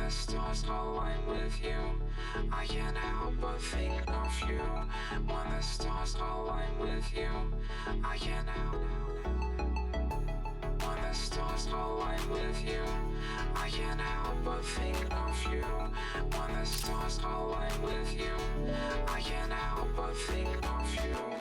the stars align with you, I can't help but think of you. When the stars align with you, I can't help. When the stars align with you, I can't help but think of you. When the stars align with you, I can't help but think of you.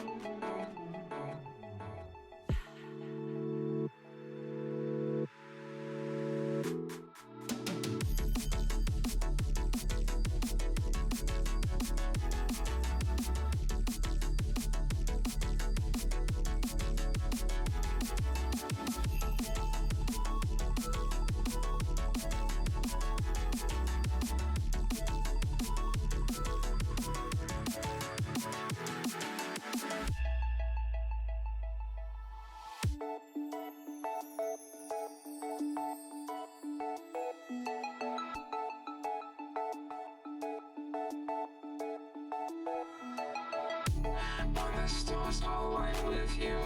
When the stars align with you,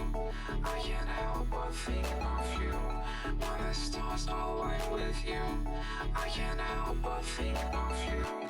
I can't help but think of you. When the stars align with you, I can't help but think of you.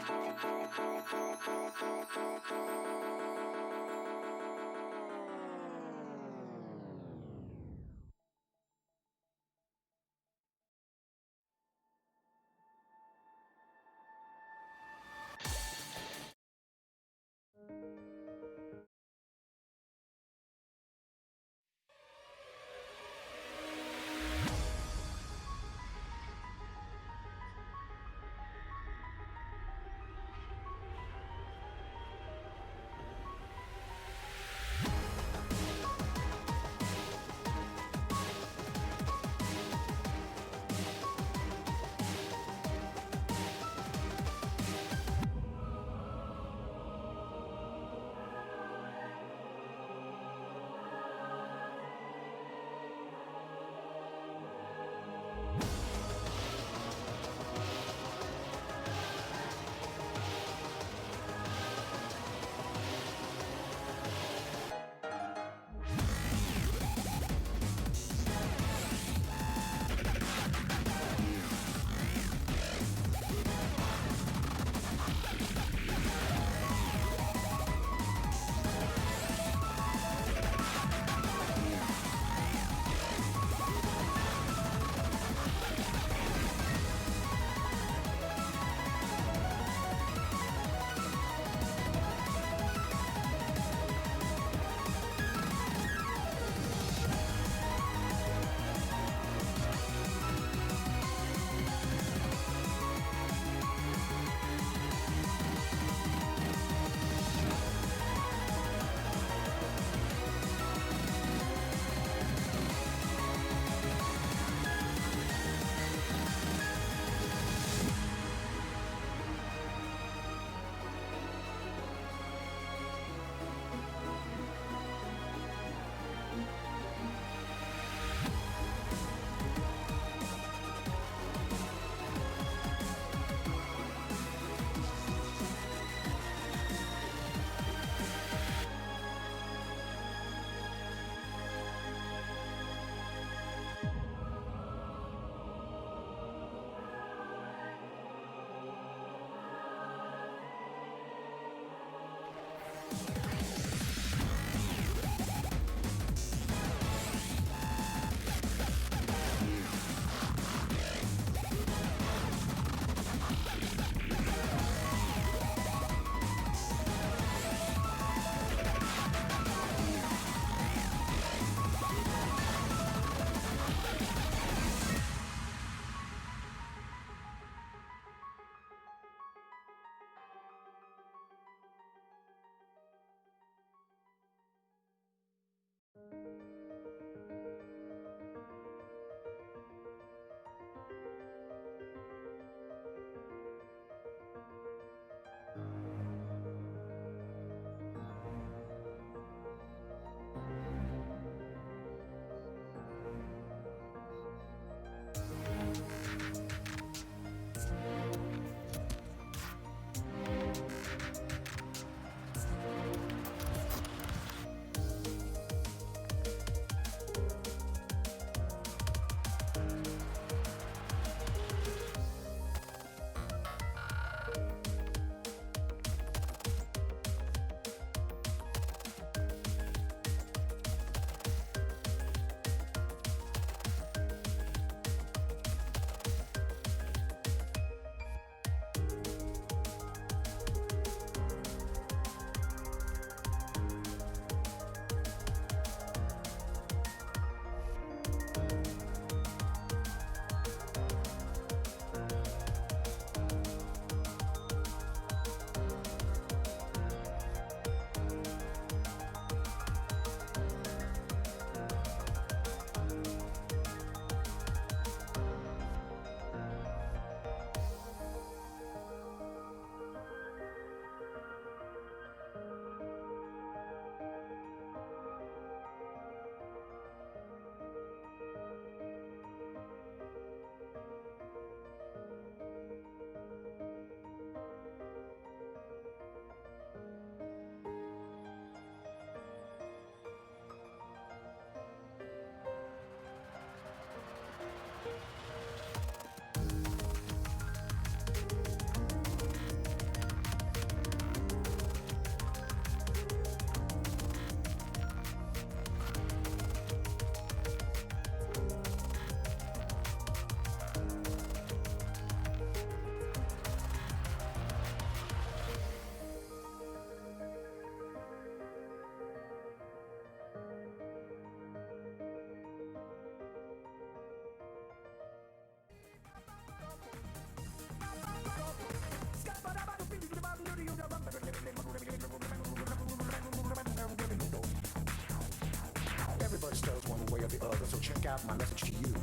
the other, so check out my message to you.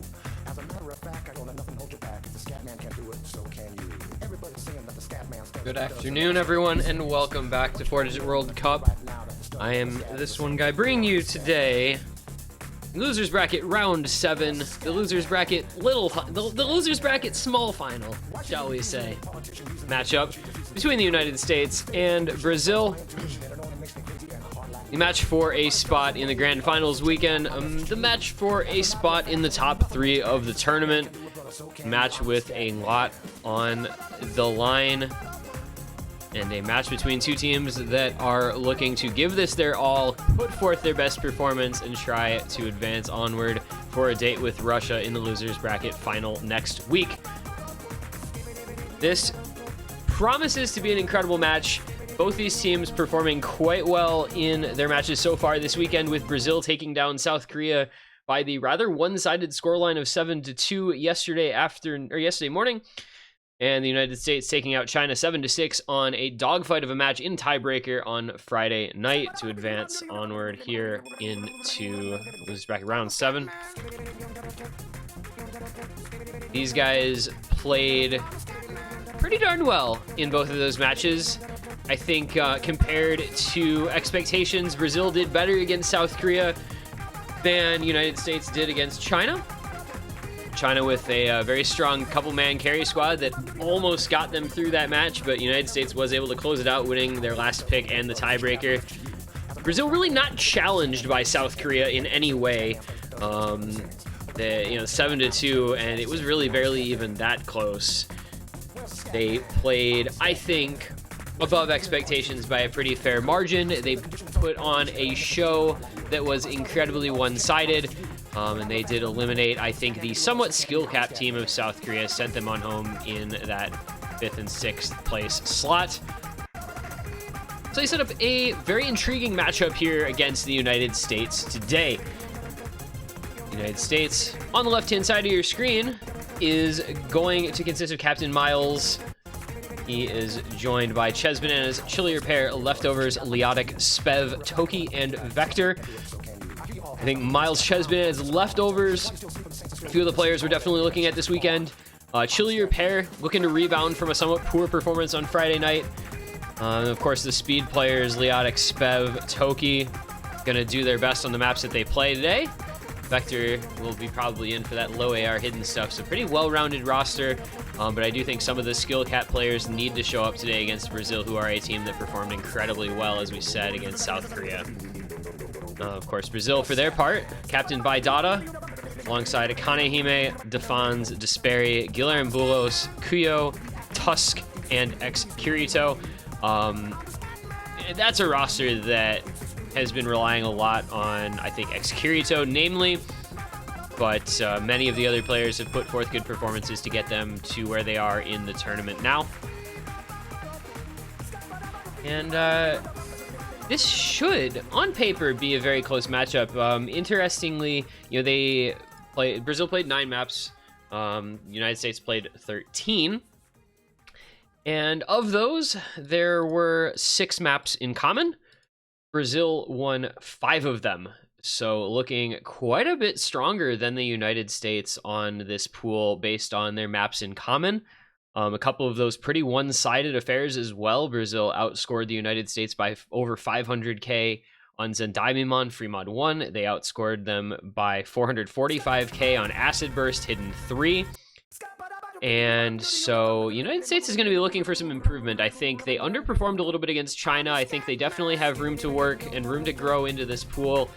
As a matter of fact, I don't let nothing hold you back. If the scat man can do it, so can you. Everybody's saying that the scat man. Good afternoon, everyone, and welcome back to 4-Digit World Cup. I am this one guy bringing you today losers bracket round 7, the losers bracket the losers bracket small final, shall we say, matchup between the United States and Brazil. The match for a spot in the grand finals weekend, the match for a spot in the top 3 of the tournament, match with a lot on the line, and a match between two teams that are looking to give this their all, put forth their best performance, and try to advance onward for a date with Russia in the losers bracket final next week. This promises to be an incredible match. Both these teams performing quite well in their matches so far this weekend, with Brazil taking down South Korea by the rather one-sided scoreline of 7-2 yesterday morning, and the United States taking out China 7-6 on a dogfight of a match in tiebreaker on Friday night to advance onward here into losers bracket round 7. These guys played pretty darn well in both of those matches. I think compared to expectations, Brazil did better against South Korea than United States did against China. China with a very strong couple-man carry squad that almost got them through that match, but United States was able to close it out, winning their last pick and the tiebreaker. Brazil really not challenged by South Korea in any way. 7-2, and it was really barely even that close. They played, I think, above expectations by a pretty fair margin. They put on a show that was incredibly one-sided, and they did eliminate, I think, the somewhat skill-capped team of South Korea, sent them on home in that 5th and 6th place slot. So they set up a very intriguing matchup here against the United States today. The United States, on the left-hand side of your screen, is going to consist of Captain Miles. He is joined by Ches Bananas, Chillier Pair, Leftovers, Leotic, Spev, Toki, and Vector. I think Miles, Ches Bananas, Leftovers, a few of the players we're definitely looking at this weekend. Chillier Pair looking to rebound from a somewhat poor performance on Friday night. Of course, the speed players, Leotic, Spev, Toki, gonna do their best on the maps that they play today. Vector will be probably in for that low AR hidden stuff, so pretty well-rounded roster, but I do think some of the skill cap players need to show up today against Brazil, who are a team that performed incredibly well, as we said, against South Korea. Of course, Brazil, for their part, captained by Dada, alongside Akanehime, Defans, Desperi, Guilherme Bulos, Kuyo, Tusk, and X Kirito. That's a roster that has been relying a lot on, I think, X Kirito, namely, but many of the other players have put forth good performances to get them to where they are in the tournament now. And this should, on paper, be a very close matchup. Interestingly, Brazil played 9 maps, United States played 13. And of those, there were 6 maps in common. Brazil won 5 of them, so looking quite a bit stronger than the United States on this pool based on their maps in common. A couple of those pretty one-sided affairs as well. Brazil outscored the United States by over 500k on Zendaimimon Fremod 1. They outscored them by 445k on Acid Burst Hidden 3. And so United States is going to be looking for some improvement. I think they underperformed a little bit against China. I think they definitely have room to work and room to grow into this pool.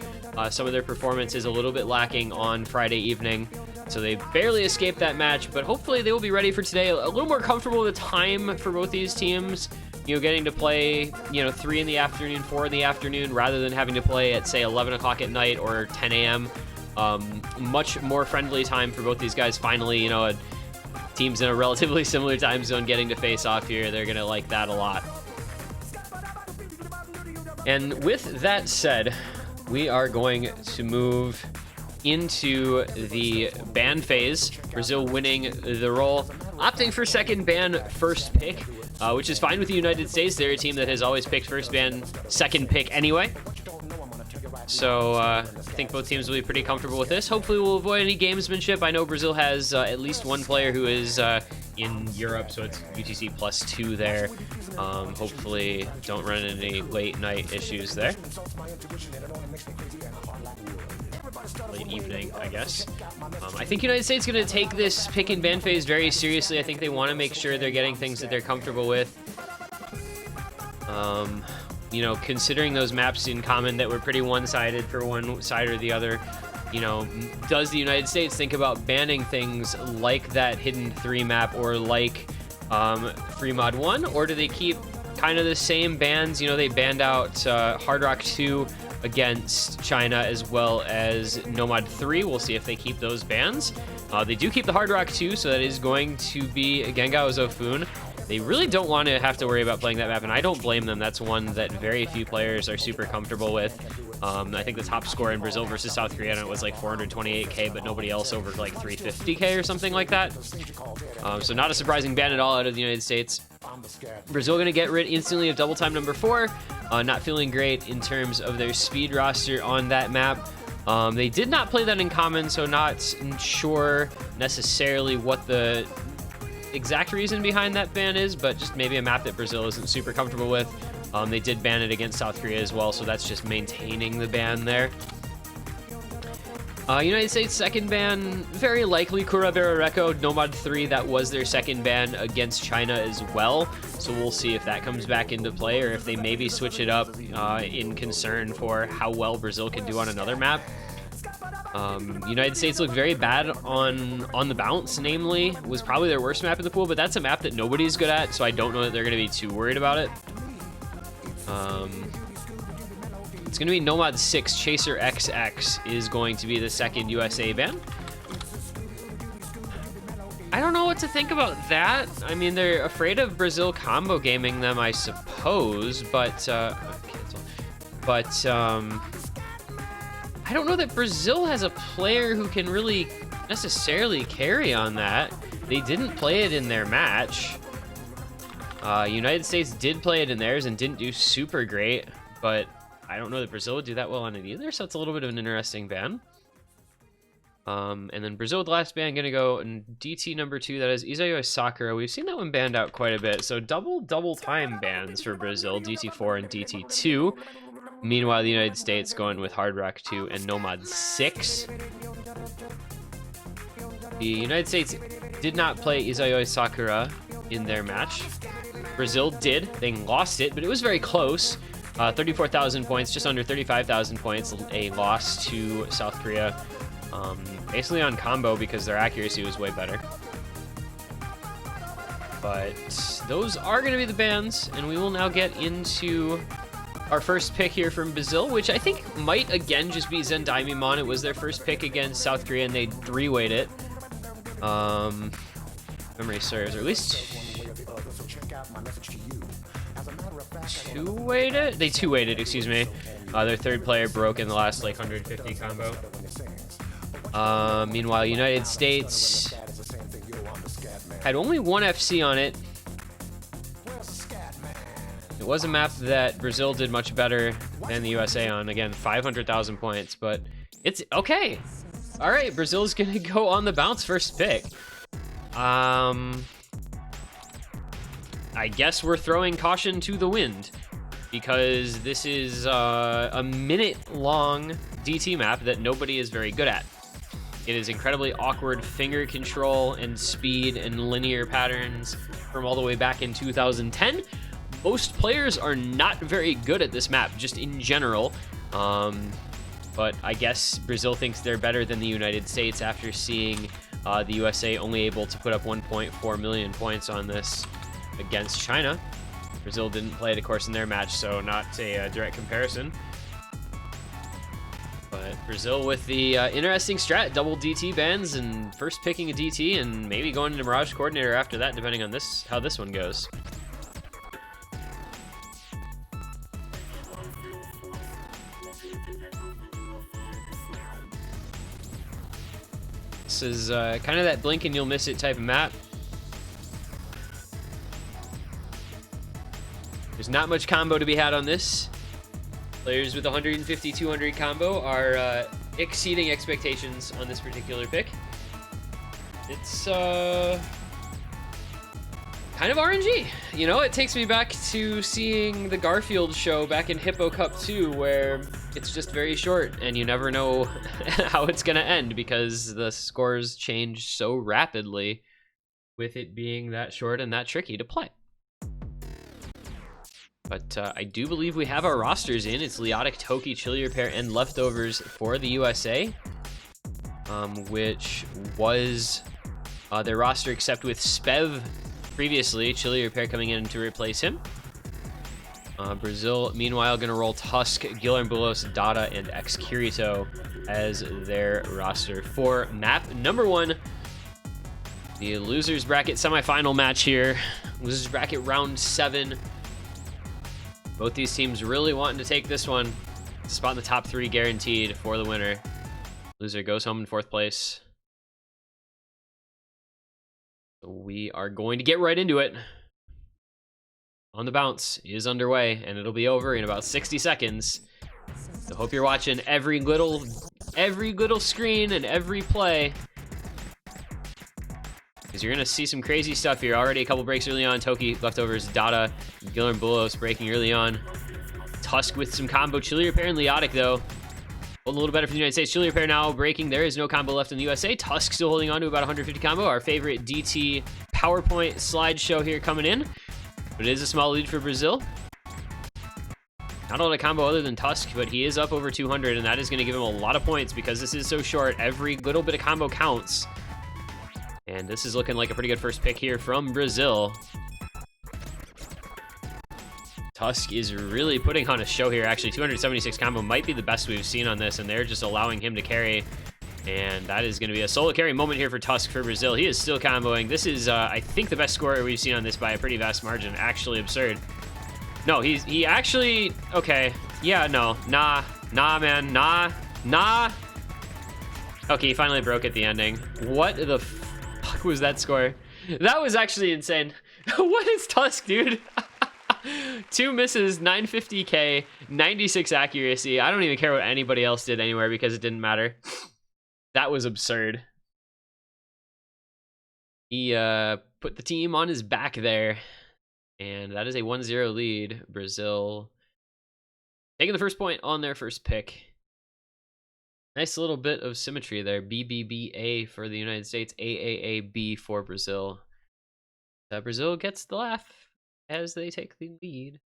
Some of their performance is a little bit lacking on Friday evening, so they barely escaped that match, but hopefully they will be ready for today. A little more comfortable with the time for both these teams, getting to play, 3 in the afternoon, 4 in the afternoon, rather than having to play at, say, 11 o'clock at night or 10 a.m. Much more friendly time for both these guys. Finally, teams in a relatively similar time zone getting to face off here. They're going to like that a lot. And with that said, we are going to move into the ban phase. Brazil winning the role, opting for second ban, first pick, which is fine with the United States. They're a team that has always picked first ban, second pick anyway. So I think both teams will be pretty comfortable with this. Hopefully we'll avoid any gamesmanship. I know Brazil has at least one player who is in Europe, so it's UTC +2 there. Hopefully don't run into any late night issues there. Late evening, I guess. I think United States is going to take this pick and ban phase very seriously. I think they want to make sure they're getting things that they're comfortable with. You know, considering those maps in common that were pretty one-sided for one side or the other, you know, does the United States think about banning things like that Hidden 3 map or like Free Mod 1, or do they keep kind of the same bans? You know, they banned out Hard Rock 2 against China as well as Nomad 3. We'll see if they keep those bans. They do keep the Hard Rock 2, so that is going to be Gengao Zofun. They really don't want to have to worry about playing that map, and I don't blame them. That's one that very few players are super comfortable with. I think the top score in Brazil versus South Korea was like 428k, but nobody else over like 350k or something like that. So not a surprising ban at all out of the United States. Brazil going to get rid instantly of double time number 4. Not feeling great in terms of their speed roster on that map. They did not play that in common, so not sure necessarily what the exact reason behind that ban is, but just maybe a map that Brazil isn't super comfortable with. They did ban it against South Korea as well, so that's just maintaining the ban there. United States second ban, very likely Curabero Reco, Nomad 3, that was their second ban against China as well. So we'll see if that comes back into play, or if they maybe switch it up in concern for how well Brazil can do on another map. United States looked very bad on the bounce, namely, was probably their worst map in the pool, but that's a map that nobody's good at, so I don't know that they're going to be too worried about it. It's going to be Nomad 6, Chaser XX is going to be the second USA ban. I don't know what to think about that. I mean, they're afraid of Brazil combo gaming them, I suppose, but I don't know that Brazil has a player who can really necessarily carry on that. They didn't play it in their match. United States did play it in theirs and didn't do super great, but I don't know that Brazil would do that well on it either, so it's a little bit of an interesting ban. And then Brazil with the last ban going to go in DT number 2, that is Isayo Sakura. We've seen that one banned out quite a bit, so double time bans for Brazil, DT4 and DT2. Meanwhile, the United States going with Hard Rock 2 and Nomad 6. The United States did not play Isayo Sakura in their match. Brazil did. They lost it, but it was very close. 34,000 points, just under 35,000 points, a loss to South Korea. Basically on combo because their accuracy was way better. But those are going to be the bans, and we will now get into our first pick here from Brazil, which I think might again just be Zendaimimon. It was their first pick against South Korea, and they 3-wayed it. Memory serves, or at least 2-wayed it? They 2-wayed it, excuse me. Their third player broke in the last like 150 combo. Meanwhile, United States had only one FC on it. It was a map that Brazil did much better than the USA on. Again, 500,000 points, but it's okay. All right, Brazil's gonna go on the bounce first pick. I guess we're throwing caution to the wind because this is a minute-long DT map that nobody is very good at. It is incredibly awkward finger control and speed and linear patterns from all the way back in 2010. Most players are not very good at this map, just in general. But I guess Brazil thinks they're better than the United States after seeing the USA only able to put up 1.4 million points on this against China. Brazil didn't play it, of course, in their match, so not a direct comparison. But Brazil with the interesting strat, double DT bans, and first picking a DT, and maybe going into Mirage Coordinator after that, depending on how this one goes. This is kind of that blink and you'll miss it type of map. There's not much combo to be had on this. Players with 150, 200 combo are exceeding expectations on this particular pick. It's kind of RNG. You know, it takes me back to seeing the Garfield show back in Hippo Cup 2, where it's just very short and you never know how it's going to end because the scores change so rapidly with it being that short and that tricky to play. But I do believe we have our rosters in. It's Leotic, Toki, Chili Repair, and Leftovers for the USA, which was their roster except with Spev previously. Chili Repair coming in to replace him. Brazil, meanwhile, going to roll Tusk, Guillermobulos, Dada, and X Kirito as their roster for map number 1. The losers bracket semifinal match here. Losers bracket round 7. Both these teams really wanting to take this one. Spot in the top 3 guaranteed for the winner. Loser goes home in 4th place. So we are going to get right into it. On the Bounce is underway, and it'll be over in about 60 seconds. So hope you're watching every little screen and every play, because you're gonna see some crazy stuff here. Already a couple breaks early on. Toki, Leftovers, Dada, Guillermobulos breaking early on. Tusk with some combo. Chili Repair and Leotic, though, holding a little better for the United States. Chili Repair now breaking. There is no combo left in the USA. Tusk still holding on to about 150 combo. Our favorite DT PowerPoint slideshow here coming in. But it is a small lead for Brazil. Not a lot of combo other than Tusk, but he is up over 200, and that is going to give him a lot of points because this is so short. Every little bit of combo counts. And this is looking like a pretty good first pick here from Brazil. Tusk is really putting on a show here. Actually, 276 combo might be the best we've seen on this, and they're just allowing him to carry. And that is going to be a solo carry moment here for Tusk for Brazil. He is still comboing. This is, I think, the best score we've seen on this by a pretty vast margin. Actually absurd. No, he actually... Okay. Yeah, no. Nah, man. Nah. Okay, he finally broke at the ending. What the fuck was that score? That was actually insane. What is Tusk, dude? 2 misses, 950k, 96 accuracy. I don't even care what anybody else did anywhere because it didn't matter. That was absurd. He put the team on his back there. And that is a 1-0 lead. Brazil taking the first point on their first pick. Nice little bit of symmetry there. BBBA for the United States. AAAB for Brazil. Brazil gets the laugh as they take the lead.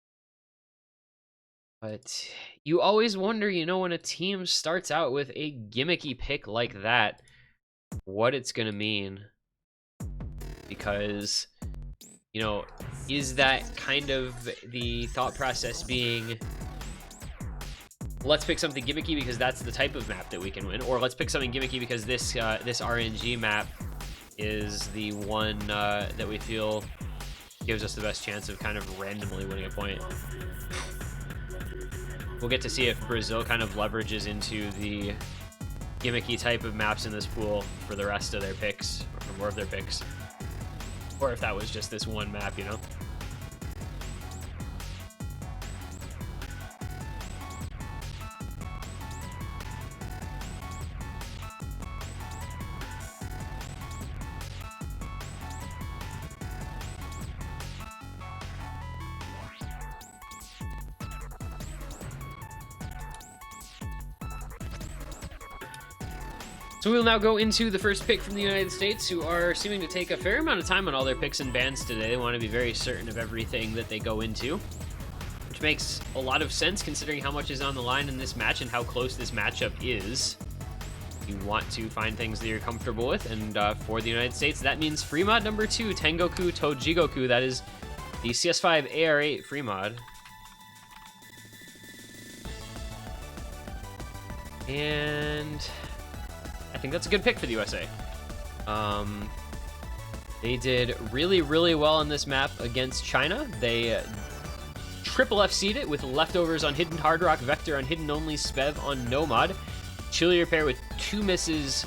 But you always wonder, you know, when a team starts out with a gimmicky pick like that, what it's going to mean. Because, you know, is that kind of the thought process being, let's pick something gimmicky because that's the type of map that we can win, or let's pick something gimmicky because this this RNG map is the one that we feel gives us the best chance of kind of randomly winning a point. We'll get to see if Brazil kind of leverages into the gimmicky type of maps in this pool for the rest of their picks, or for more of their picks. Or if that was just this one map, you know? So we'll now go into the first pick from the United States, who are seeming to take a fair amount of time on all their picks and bans today. They want to be very certain of everything that they go into, which makes a lot of sense considering how much is on the line in this match and how close this matchup is. You want to find things that you're comfortable with, and for the United States, that means free mod number 2, Tengoku Tojigoku. That is the CS5 AR8 free mod. And I think that's a good pick for the USA. They did really, really well on this map against China. They triple FC'd it with Leftovers on Hidden Hard Rock, Vector on Hidden Only, Spev on Nomad, Chili Repair with 2 misses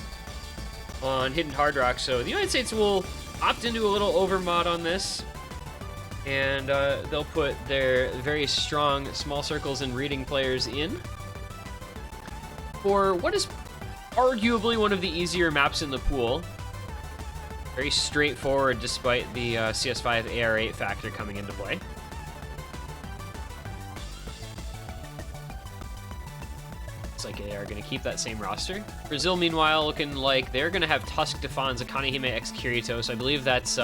on Hidden Hard Rock. So the United States will opt into a little overmod on this. And they'll put their very strong small circles and reading players in for what is arguably one of the easier maps in the pool. Very straightforward despite the CS5 AR8 factor coming into play. Looks like they are going to keep that same roster. Brazil, meanwhile, looking like they're going to have Tusk, Defans, Akanehime, X Kirito. So I believe that's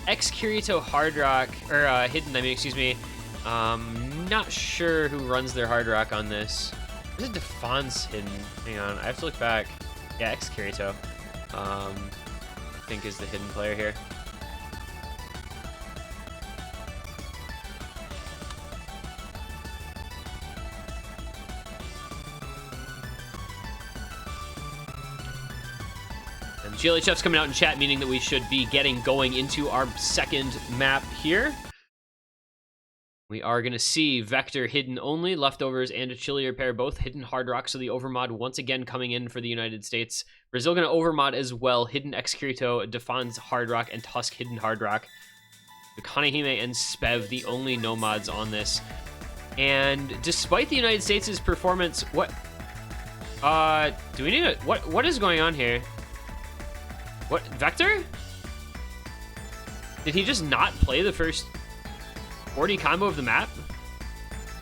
X Kirito, Hard Rock, or Hidden, I mean, excuse me. Not sure who runs their Hard Rock on this. Is it Defans Hidden? Hang on, I have to look back. Yeah, X Kirito. I think is the hidden player here. And GLHF's coming out in chat, meaning that we should be going into our second map here. We are going to see Vector hidden only, Leftovers, and a chillier pair, both hidden Hard Rock, so the Overmod once again coming in for the United States. Brazil going to Overmod as well, hidden X Kirito, Defans Hard Rock, and Tusk hidden Hard Rock. Akanehime and Spev, the only no mods on this. And despite the United States' performance, what? Do we need a... What is going on here? What? Vector? Did he just not play the first 40 combo of the map?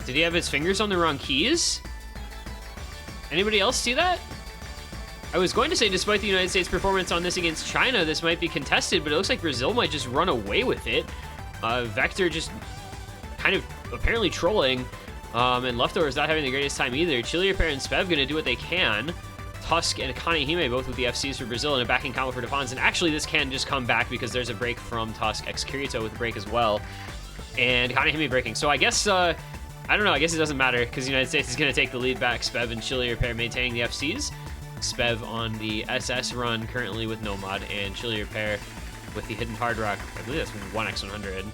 Did he have his fingers on the wrong keys? Anybody else see that? I was going to say, despite the United States' performance on this against China, this might be contested, but it looks like Brazil might just run away with it. Vector just kind of apparently trolling, and Leftovers not having the greatest time either. Chillier Pair and Spev gonna do what they can. Tusk and Akanehime both with the FCs for Brazil and a backing combo for Defans, and actually this can just come back because there's a break from Tusk. X Kirito with a break as well. And Akanehime breaking. So I guess, I don't know, I guess it doesn't matter because the United States is going to take the lead back. Spev and Chillier Pair maintaining the FCs. Spev on the SS run currently with no mod, and Chillier Pair with the hidden Hard Rock. I believe that's 1x100.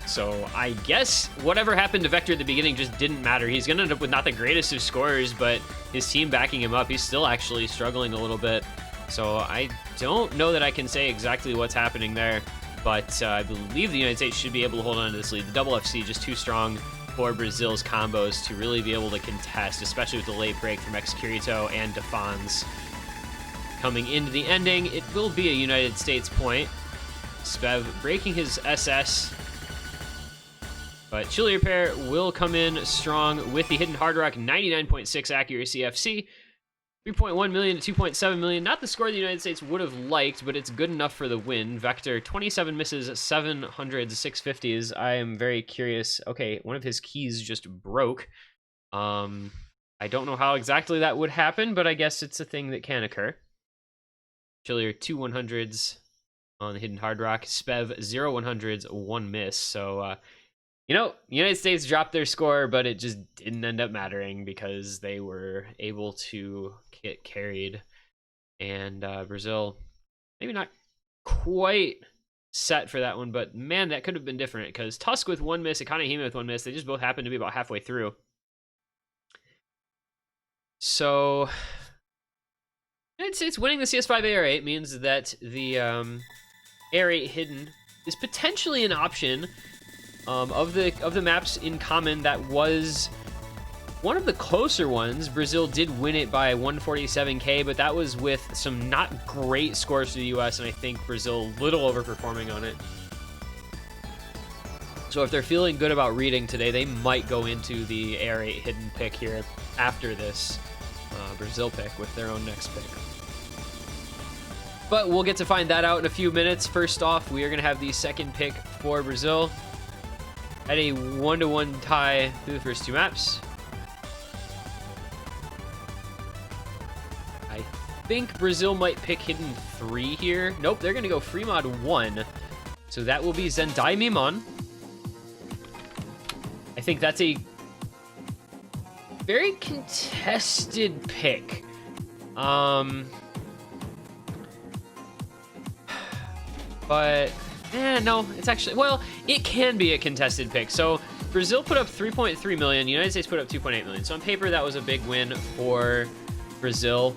So I guess whatever happened to Vector at the beginning just didn't matter. He's going to end up with not the greatest of scores, but his team backing him up. He's still actually struggling a little bit. So I don't know that I can say exactly what's happening there, but I believe the United States should be able to hold on to this lead. The double FC just too strong for Brazil's combos to really be able to contest, especially with the late break from X Kirito and Defans. Coming into the ending, it will be a United States point. Spev breaking his SS, but Chillier Pair will come in strong with the hidden Hard Rock, 99.6 accuracy FC. 3.1 million to 2.7 million. Not the score the United States would have liked, but it's good enough for the win. Vector, 27 misses, 700s, 650s. I am very curious. Okay, one of his keys just broke. I don't know how exactly that would happen, but I guess it's a thing that can occur. Chillier, 2 100s on the hidden Hard Rock. Spev, 0 100s, 1 miss. So, you know, United States dropped their score, but it just didn't end up mattering because they were able to get carried. And Brazil, maybe not quite set for that one, but man, that could have been different because Tusk with 1 miss, Akanehime with 1 miss, they just both happened to be about halfway through. So, United States winning the CS5 AR8 means that the AR8 hidden is potentially an option. Of the maps in common, that was one of the closer ones. Brazil did win it by 147k, but that was with some not great scores to the US, and I think Brazil a little overperforming on it. So if they're feeling good about reading today, they might go into the AR8 hidden pick here after this Brazil pick with their own next pick. But we'll get to find that out in a few minutes. First off, we are going to have the second pick for Brazil at a 1-1 tie through the first 2 maps. I think Brazil might pick hidden 3 here. Nope, they're going to go free mod 1. So that will be Zendai Mimon. I think that's a very contested pick. But no, it's actually, well, it can be a contested pick. So Brazil put up 3.3 million, United States put up 2.8 million. So on paper, that was a big win for Brazil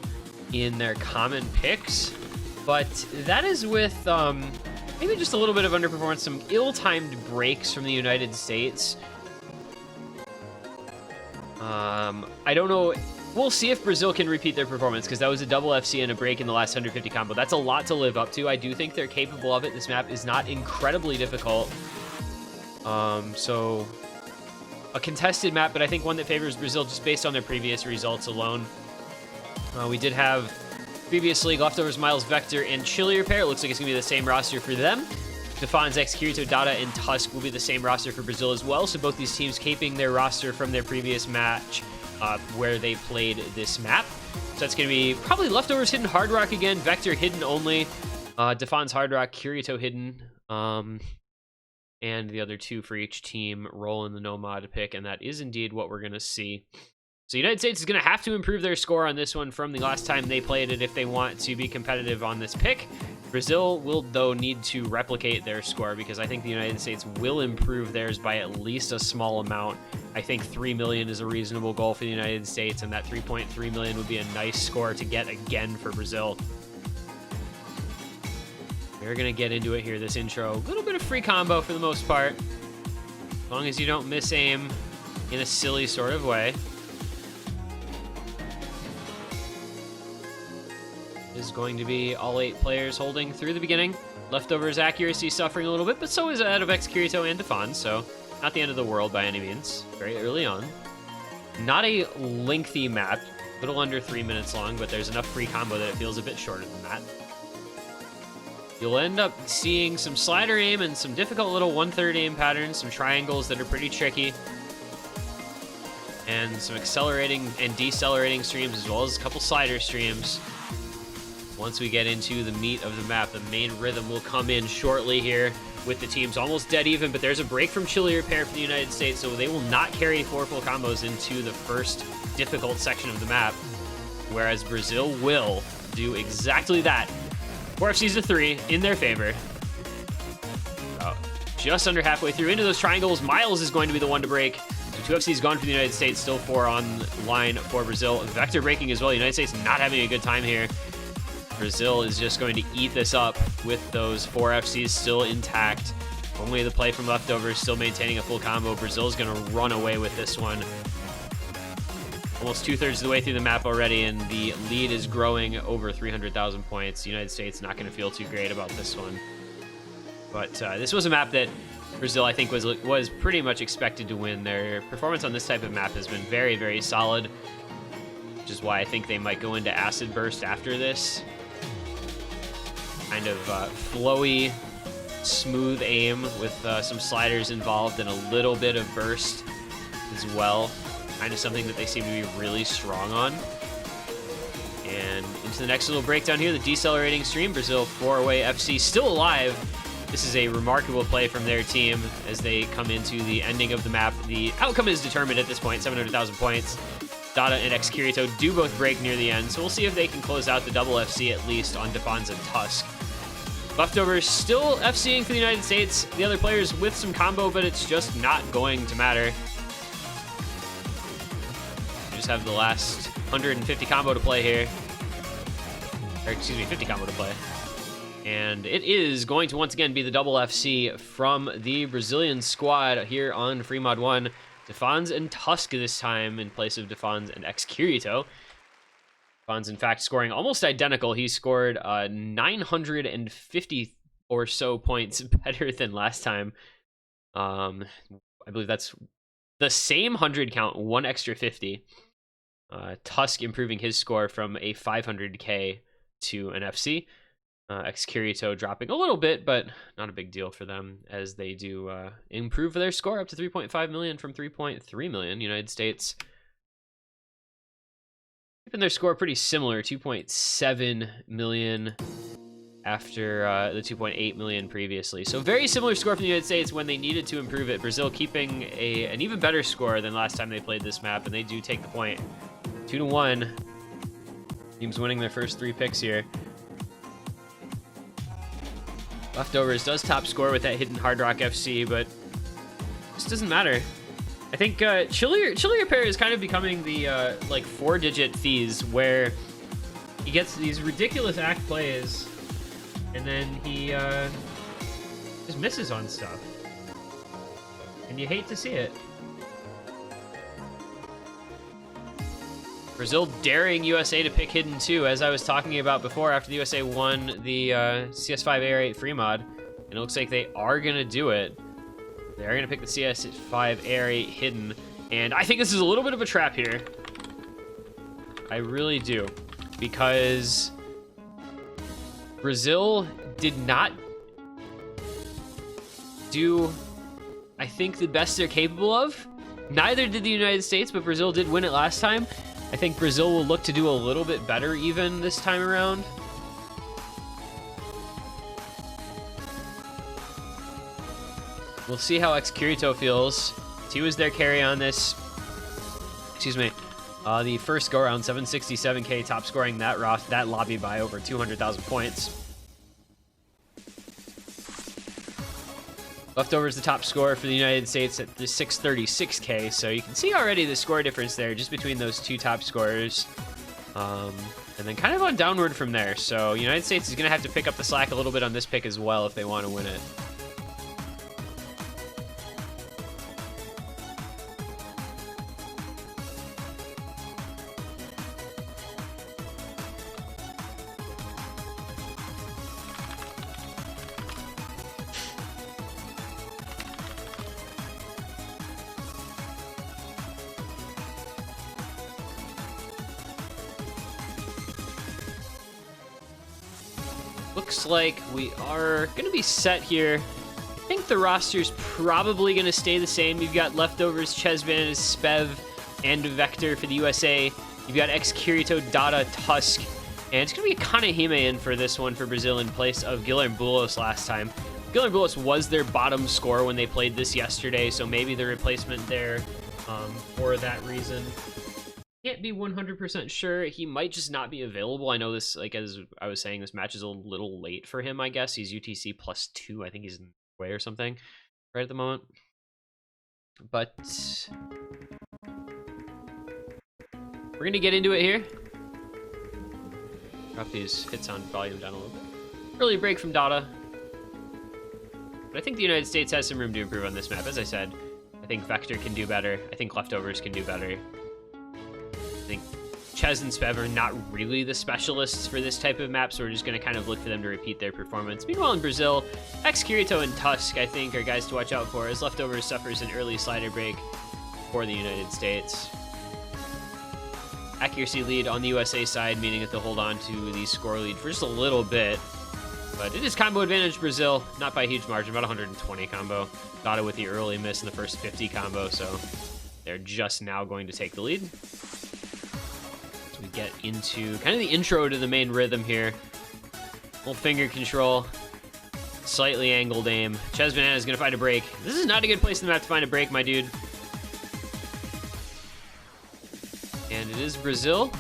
in their common picks. but that is with maybe just a little bit of underperformance, some ill-timed breaks from the United States. I don't know. We'll see if Brazil can repeat their performance, because that was a double FC and a break in the last 150 combo. That's a lot to live up to. I do think they're capable of it. This map is not incredibly difficult. So a contested map, but I think one that favors Brazil just based on their previous results alone. We did have previous league leftovers, Miles, Vector, and Chillier pair. It looks like it's going to be the same roster for them. Defan's, X, Kirito, Dada, and Tusk will be the same roster for Brazil as well. So both these teams keeping their roster from their previous match where they played this map. So that's going to be probably leftovers hidden Hard Rock again, Vector hidden only, Defan's Hard Rock, Kirito hidden, and the other two for each team roll in the no mod pick, and that is indeed what we're going to see. So United States is going to have to improve their score on this one from the last time they played it if they want to be competitive on this pick. Brazil will, though, need to replicate their score, because I think the United States will improve theirs by at least a small amount. I think 3 million is a reasonable goal for the United States, and that 3.3 million would be a nice score to get again for Brazil. We're going to get into it here, this intro. A little bit of free combo for the most part, as long as you don't miss aim in a silly sort of way. Is going to be all 8 players holding through the beginning. Leftovers accuracy suffering a little bit, but so is that of X, Kirito, and Defan, so not the end of the world by any means. Very early on. Not a lengthy map, a little under 3 minutes long, but there's enough free combo that it feels a bit shorter than that. You'll end up seeing some slider aim and some difficult little 1/3 aim patterns, some triangles that are pretty tricky, and some accelerating and decelerating streams, as well as a couple slider streams. Once we get into the meat of the map, the main rhythm will come in shortly here with the teams almost dead even, but there's a break from Chillier pair for the United States, so they will not carry 4 full combos into the first difficult section of the map, whereas Brazil will do exactly that. 4 FCs to 3 in their favor. Just under halfway through into those triangles, Miles is going to be the one to break. So 2 FCs gone for the United States, still 4 on line for Brazil. Vector breaking as well. The United States not having a good time here. Brazil is just going to eat this up with those 4 FCs still intact. Only the play from leftovers still maintaining a full combo. Brazil is going to run away with this one. Almost 2/3 of the way through the map already, and the lead is growing over 300,000 points. The United States not going to feel too great about this one. But this was a map that Brazil, I think, was pretty much expected to win. Their performance on this type of map has been very, very solid, which is why I think they might go into Acid Burst after this. Kind of flowy, smooth aim with some sliders involved and a little bit of burst as well. Kind of something that they seem to be really strong on. And into the next little breakdown here, the decelerating stream. Brazil 4-way FC still alive. This is a remarkable play from their team as they come into the ending of the map. The outcome is determined at this point, 700,000 points. Dada and X, Kirito do both break near the end, so we'll see if they can close out the double FC at least on Defan's and Tusk. Leftovers still FCing for the United States. The other players with some combo, but it's just not going to matter. We just have the last 150 combo to play here. Or, excuse me, 50 combo to play. And it is going to once again be the double FC from the Brazilian squad here on Free Mod 1. Defan's and Tusk this time in place of Defan's and X, Kirito. Defan's, in fact, scoring almost identical. He scored 950 or so points better than last time. I believe that's the same 100 count, 1 extra 50. Tusk improving his score from a 500k to an FC. X, Kirito dropping a little bit, but not a big deal for them as they do improve their score up to 3.5 million from 3.3 million. United States keeping their score pretty similar, 2.7 million after the 2.8 million previously. So very similar score from the United States when they needed to improve it. Brazil keeping an even better score than last time they played this map, and they do take the point. 2-1. Teams winning their first 3 picks here. Leftovers does top score with that hidden Hard Rock FC, but this doesn't matter. I think Chillier pair is kind of becoming the like 4-digit fees where he gets these ridiculous act plays and then he just misses on stuff. And you hate to see it. Brazil daring USA to pick hidden too, as I was talking about before after the USA won the CS5 AR8 free mod. And it looks like they are going to do it. They are going to pick the CS5 AR8 hidden. And I think this is a little bit of a trap here. I really do. Because Brazil did not do, I think, the best they're capable of. Neither did the United States, but Brazil did win it last time. I think Brazil will look to do a little bit better even this time around. We'll see how Kirito feels. He was their carry on this. Excuse me. The first go around, 767k, top scoring that lobby by over 200,000 points. Leftovers the top score for the United States at the 636k, so you can see already the score difference there just between those two top scorers. And then kind of on downward from there, so United States is going to have to pick up the slack a little bit on this pick as well if they want to win it. Looks like we are going to be set here. I think the roster's probably going to stay the same. You've got leftovers, Chezban, Spev, and Vector for the USA. You've got Kirito, Dada, Tusk, and it's going to be a Kanehime in for this one for Brazil in place of Guilherme Bulos last time. Guilherme Bulos was their bottom scorer when they played this yesterday, so maybe the replacement there for that reason. Can't be 100% sure. He might just not be available. I know this, like as I was saying, this match is a little late for him, I guess. He's UTC +2. I think he's in the way or something right at the moment. But we're going to get into it here. Drop these hits on volume down a little bit. Early break from Dada. But I think the United States has some room to improve on this map. As I said, I think Vector can do better. I think Leftovers can do better. I think Chez and Spev are not really the specialists for this type of map, so we're just going to kind of look for them to repeat their performance. Meanwhile, in Brazil, Kirito and Tusk, I think, are guys to watch out for, as Leftovers suffers an early slider break for the United States. Accuracy lead on the USA side, meaning that they'll hold on to the score lead for just a little bit. But it is combo advantage Brazil, not by a huge margin, about 120 combo. Dada with the early miss in the first 50 combo, so they're just now going to take the lead. We get into kind of the intro to the main rhythm here. Little finger control, slightly angled aim. Chezban is going to find a break. This is not a good place in the map to find a break, my dude. And it is Brazil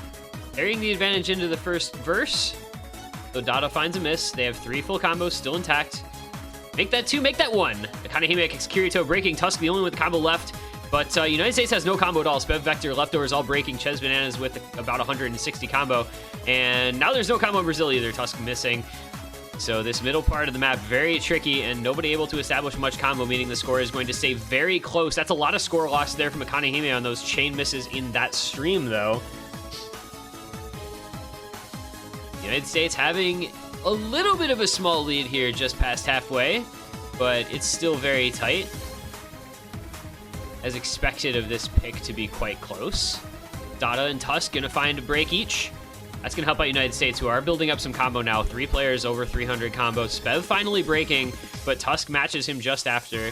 carrying the advantage into the first verse. So Dada finds a miss. They have 3 full combos still intact. Make that 2, make that 1. Kanehime Kirito breaking. Tusk the only with the combo left. But United States has no combo at all. Spev, Vector, Leftovers all breaking. Chez Bananas with about 160 combo. And now there's no combo in Brazil either. Tusk missing. So this middle part of the map, very tricky, and nobody able to establish much combo, meaning the score is going to stay very close. That's a lot of score loss there from a Kanehime on those chain misses in that stream, though. United States having a little bit of a small lead here just past halfway, but it's still very tight. As expected of this pick to be quite close. Dada and Tusk gonna find a break each. That's gonna help out United States, who are building up some combo now. 3 players over 300 combo. Spev finally breaking, but Tusk matches him just after.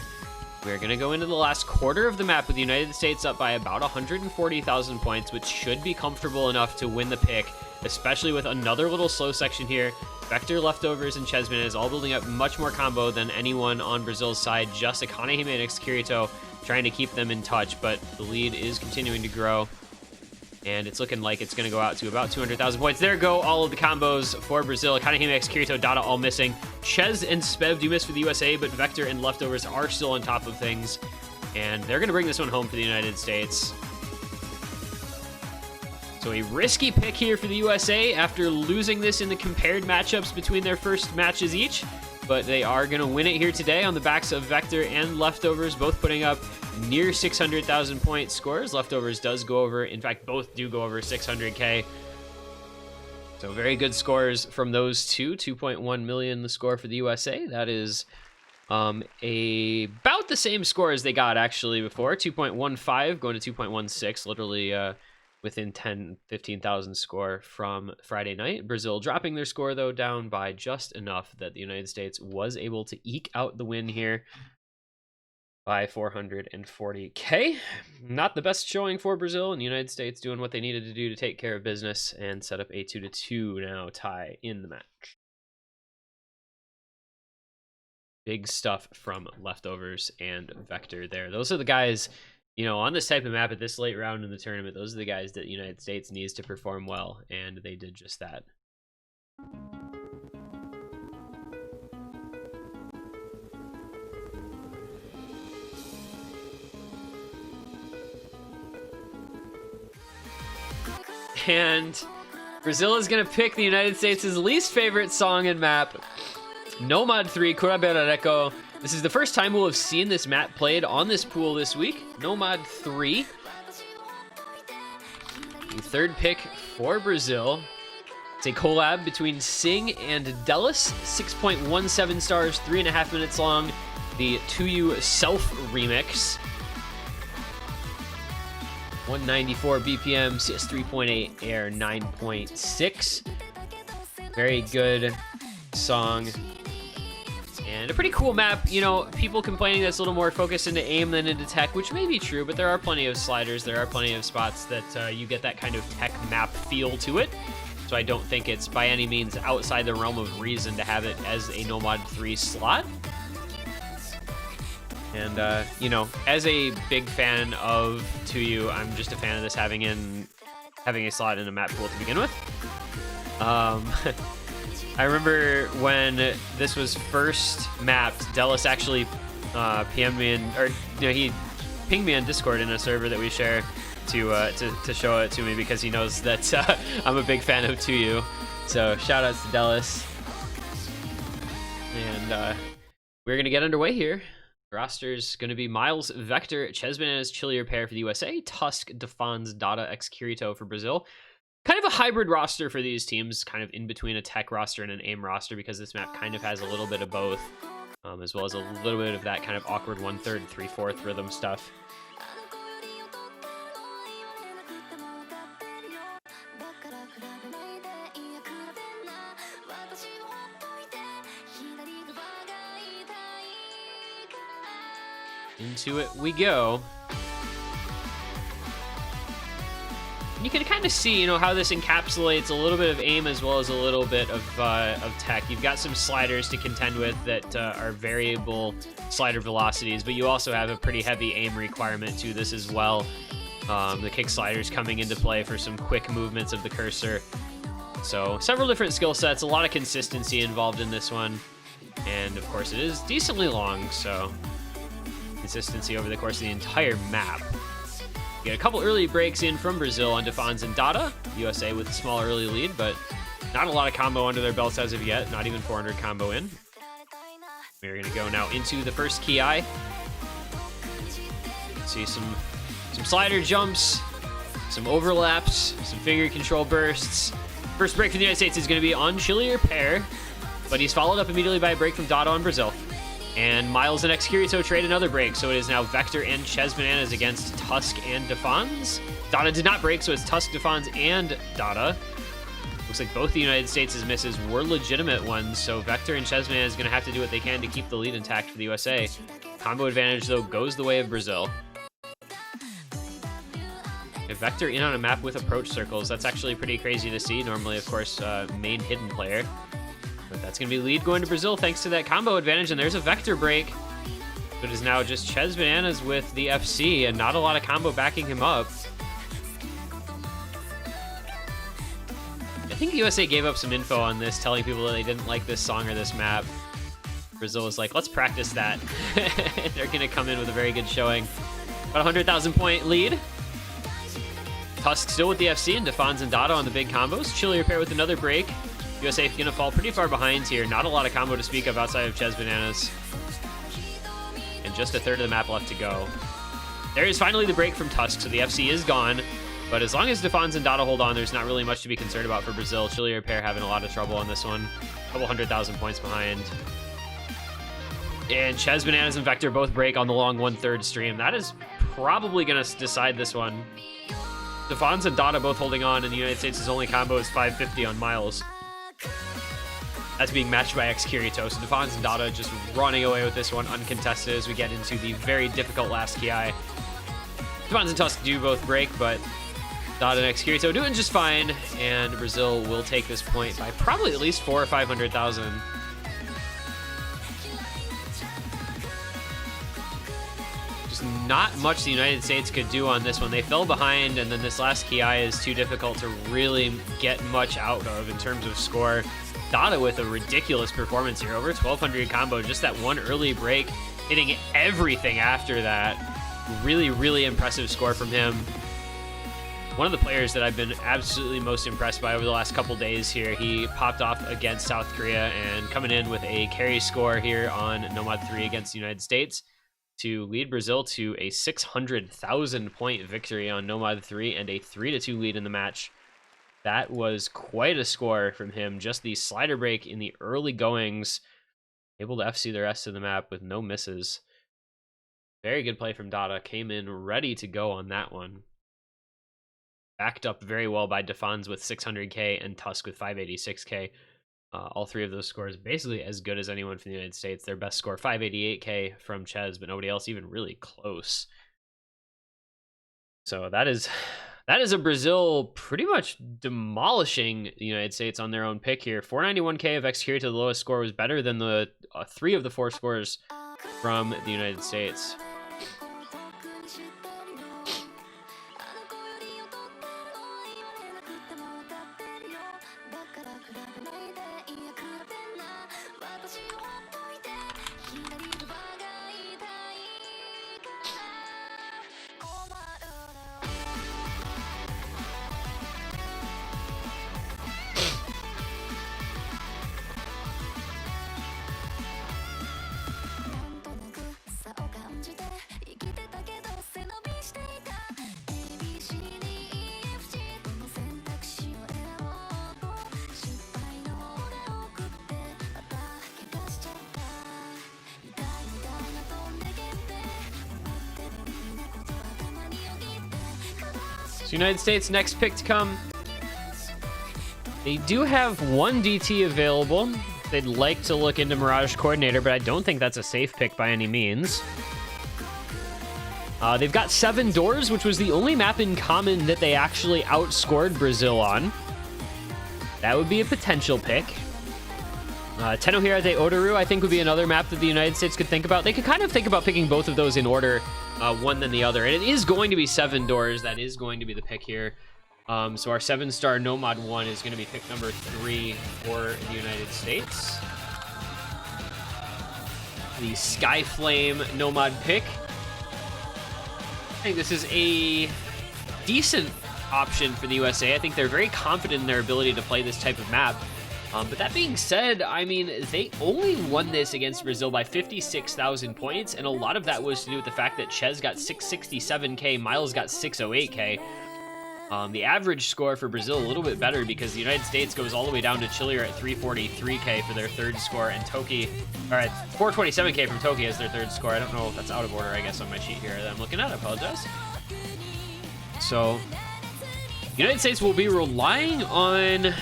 We're gonna go into the last quarter of the map with the United States up by about 140,000 points, which should be comfortable enough to win the pick, especially with another little slow section here. Vector, Leftovers, and Chezban is all building up much more combo than anyone on Brazil's side. Just a Kanehime and Kirito trying to keep them in touch, but the lead is continuing to grow, and it's looking like it's going to go out to about 200,000 points. There go all of the combos for Brazil. Kanehime, Kirito, Dada all missing. Chez and Spev do miss for the USA, but Vector and Leftovers are still on top of things, and they're going to bring this one home for the United States. So a risky pick here for the USA after losing this in the compared matchups between their first matches each. But they are going to win it here today on the backs of Vector and Leftovers, both putting up near 600,000 point scores. Leftovers does go over, in fact, both do go over 600K. So very good scores from those two. 2.1 million the score for the USA. That is about the same score as they got actually before. 2.15 going to 2.16, literally within 15,000 score from Friday night. Brazil dropping their score, though, down by just enough that the United States was able to eke out the win here by 440K. Not the best showing for Brazil, and the United States doing what they needed to do to take care of business and set up a 2-2 now tie in the match. Big stuff from Leftovers and Vector there. Those are the guys, you know, on this type of map at this late round in the tournament, those are the guys that the United States needs to perform well, and they did just that. And Brazil is going to pick the United States' least favorite song and map, Nomad 3, Curabereco. This is the first time we'll have seen this map played on this pool this week. Nomad 3. The third pick for Brazil. It's a collab between Sing and Delis. 6.17 stars, 3.5 minutes long. The 2U Self remix. 194 BPM, CS 3.8, Air 9.6. Very good song. And a pretty cool map. You know, people complaining that's a little more focused into aim than into tech, which may be true, but there are plenty of sliders. There are plenty of spots that you get that kind of tech map feel to it. So I don't think it's by any means outside the realm of reason to have it as a Nomad 3 slot. And, you know, as a big fan of 2U, I'm just a fan of this having a slot in a map pool to begin with. I remember when this was first mapped, Delis actually PM'd me he pinged me on Discord in a server that we share to show it to me because he knows that I'm a big fan of 2U. So shout outs to Delis. And we're gonna get underway here. Roster's going to be Miles, Vector, Chesbana's Chillier pair for the USA, Tusk, Defans, Dada, X Kirito for Brazil. Kind of a hybrid roster for these teams, kind of in between a tech roster and an aim roster because this map kind of has a little bit of both, as well as a little bit of that kind of awkward 1/3, 3/4 rhythm stuff. Into it we go. You can kind of see, you know, how this encapsulates a little bit of aim as well as a little bit of tech. You've got some sliders to contend with that are variable slider velocities, but you also have a pretty heavy aim requirement to this as well. The kick sliders coming into play for some quick movements of the cursor. So several different skill sets, a lot of consistency involved in this one. And of course it is decently long, so consistency over the course of the entire map. You get a couple early breaks in from Brazil on Defans and Dada. USA with a small early lead, but not a lot of combo under their belts as of yet. Not even 400 combo in. We're going to go now into the first Ki. See some slider jumps, some overlaps, some finger control bursts. First break from the United States is going to be on Chillier pair, but he's followed up immediately by a break from Dada on Brazil. And Miles and X Kirito trade another break, so it is now Vector and Ches Bananas against Tusk and Defans. Dada did not break, so it's Tusk, Defans, and Dada. Looks like both the United States' misses were legitimate ones, so Vector and Ches Bananas is going to have to do what they can to keep the lead intact for the USA. Combo advantage, though, goes the way of Brazil. If Vector in on a map with approach circles, that's actually pretty crazy to see. Normally, of course, main hidden player. But that's going to be lead going to Brazil thanks to that combo advantage, and there's a Vector break. But it is now just Ches Bananas with the FC, and not a lot of combo backing him up. I think the USA gave up some info on this, telling people that they didn't like this song or this map. Brazil was like, let's practice that. They're going to come in with a very good showing. About 100,000 point lead. Tusk still with the FC, and Defons and Dada on the big combos. Chili pair with another break. USA gonna fall pretty far behind here. Not a lot of combo to speak of outside of Ches Bananas. And just a third of the map left to go. There is finally the break from Tusk, so the FC is gone. But as long as Defons and Dada hold on, there's not really much to be concerned about for Brazil. Chili pair having a lot of trouble on this one. A couple 100,000 points behind. And Ches Bananas and Vector both break on the long 1/3 stream. That is probably going to decide this one. Defons and Dada both holding on, and the United States' only combo is 550 on Miles. That's being matched by X-Kirito. So Defons and Dada just running away with this one uncontested as we get into the very difficult last Ki. Defons and Tusk do both break, but Dada and X-Kirito doing just fine, and Brazil will take this point by probably at least 400,000 or 500,000. Just not much the United States could do on this one. They fell behind, and then this last Ki is too difficult to really get much out of in terms of score. Dada with a ridiculous performance here, over 1,200 combo, just that one early break, hitting everything after that. Really, really impressive score from him. One of the players that I've been absolutely most impressed by over the last couple days here. He popped off against South Korea and coming in with a carry score here on Nomad 3 against the United States to lead Brazil to a 600,000 point victory on Nomad 3 and a 3-2 lead in the match. That was quite a score from him. Just the slider break in the early goings, able to FC the rest of the map with no misses. Very good play from Dada. Came in ready to go on that one. Backed up very well by Defons with 600k and Tusk with 586k. All three of those scores basically as good as anyone from the United States. Their best score, 588k from Ches, but nobody else even really close. So that is a Brazil pretty much demolishing the United States on their own pick here. 491k of X-Curie to the lowest score was better than the 3 of the 4 scores from the United States. United States next pick to come. They do have one DT available. They'd like to look into Mirage Coordinator, but I don't think that's a safe pick by any means. They've got 7 doors, which was the only map in common that they actually outscored Brazil on. That would be a potential pick. Tenohira de Odoru, I think, would be another map that the United States could think about. They could kind of think about picking both of those in order, one than the other. And it is going to be 7 doors. That is going to be the pick here. So our 7-star Nomad 1 is going to be pick number 3 for the United States. The Skyflame Nomad pick. I think this is a decent option for the USA. I think they're very confident in their ability to play this type of map. But that being said, I mean, they only won this against Brazil by 56,000 points, and a lot of that was to do with the fact that Ches got 667k, Miles got 608k. The average score for Brazil a little bit better because the United States goes all the way down to Chilier at 343k for their 3rd score, and Toki, or at 427k from Toki as their 3rd score. I don't know if that's out of order, I guess, on my sheet here that I'm looking at. I apologize. So, the United States will be relying on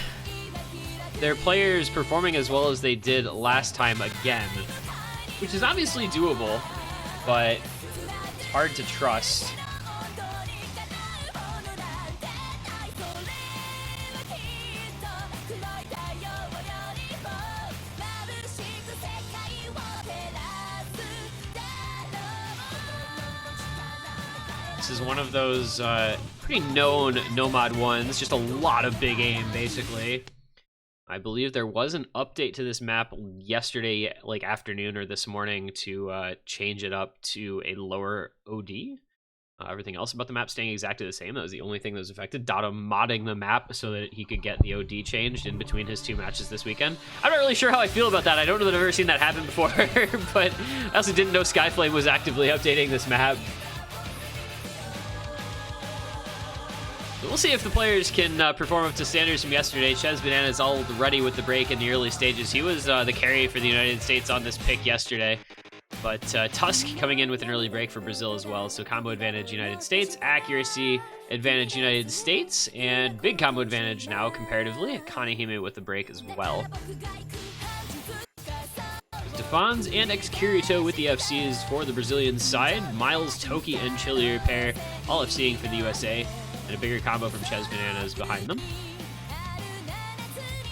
their players performing as well as they did last time again, which is obviously doable, but it's hard to trust. This is one of those pretty known Nomad ones, just a lot of big aim, basically. I believe there was an update to this map yesterday, like afternoon or this morning, to change it up to a lower OD. Everything else about the map staying exactly the same. That was the only thing that was affected. Dotto modding the map so that he could get the OD changed in between his 2 matches this weekend. I'm not really sure how I feel about that. I don't know that I've ever seen that happen before, but I also didn't know Skyflame was actively updating this map. So we'll see if the players can perform up to standards from yesterday. Ches Banana is all ready with the break in the early stages. He was the carry for the United States on this pick yesterday. But Tusk coming in with an early break for Brazil as well. So combo advantage United States, accuracy advantage United States, and big combo advantage now comparatively. Kanehime with the break as well. Defans and X-Kirito with the FCs for the Brazilian side. Miles, Toki, and Chilier pair all FCing for the USA. And a bigger combo from Ches Bananas behind them.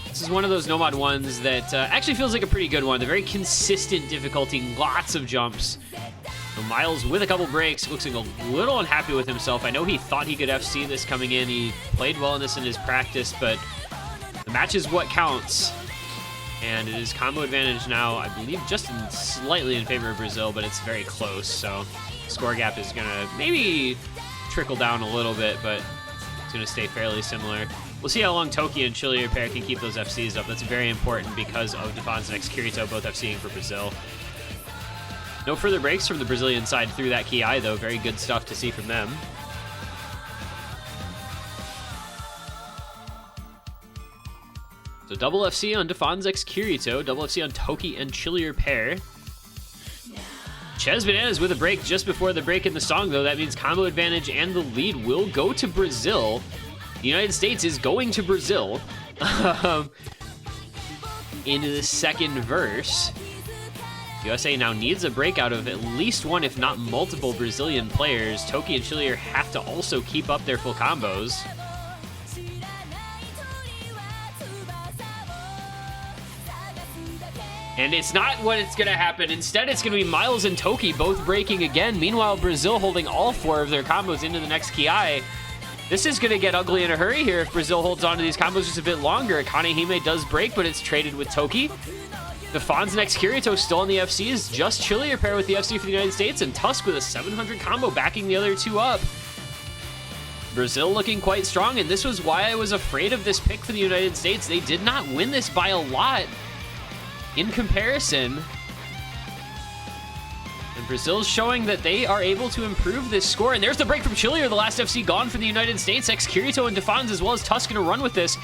This is one of those Nomad ones that actually feels like a pretty good one. The very consistent difficulty, lots of jumps. So Miles with a couple breaks, looks like a little unhappy with himself. I know he thought he could FC this coming in. He played well in this in his practice, but the match is what counts. And it is combo advantage now, I believe, just slightly in favor of Brazil, but it's very close. So score gap is going to maybe trickle down a little bit, but it's going to stay fairly similar. We'll see how long Toki and Chilier pair can keep those FCs up. That's very important because of Defans and X-Kirito both FCing for Brazil. No further breaks from the Brazilian side through that Ki, though. Very good stuff to see from them. So double FC on Defans X-Kirito, double FC on Toki and Chilier pair. Ches Bananas with a break just before the break in the song, though. That means combo advantage and the lead will go to Brazil. The United States is going to Brazil into the second verse. USA now needs a break out of at least one, if not multiple, Brazilian players. Toki and Chilier have to also keep up their full combos. And it's not what it's going to happen. Instead, it's going to be Miles and Toki both breaking again. Meanwhile, Brazil holding all 4 of their combos into the next Ki. This is going to get ugly in a hurry here if Brazil holds on to these combos just a bit longer. Kanehime does break, but it's traded with Toki. Defans and X-Kirito still on the FCs. Just Chilier pair with the FC for the United States, and Tusk with a 700 combo backing the other 2 up. Brazil looking quite strong, and this was why I was afraid of this pick for the United States. They did not win this by a lot in comparison. And Brazil's showing that they are able to improve this score. And there's the break from Chilier, the last FC gone for the United States. X-Kirito and Defans as well as Tusk gonna run with this.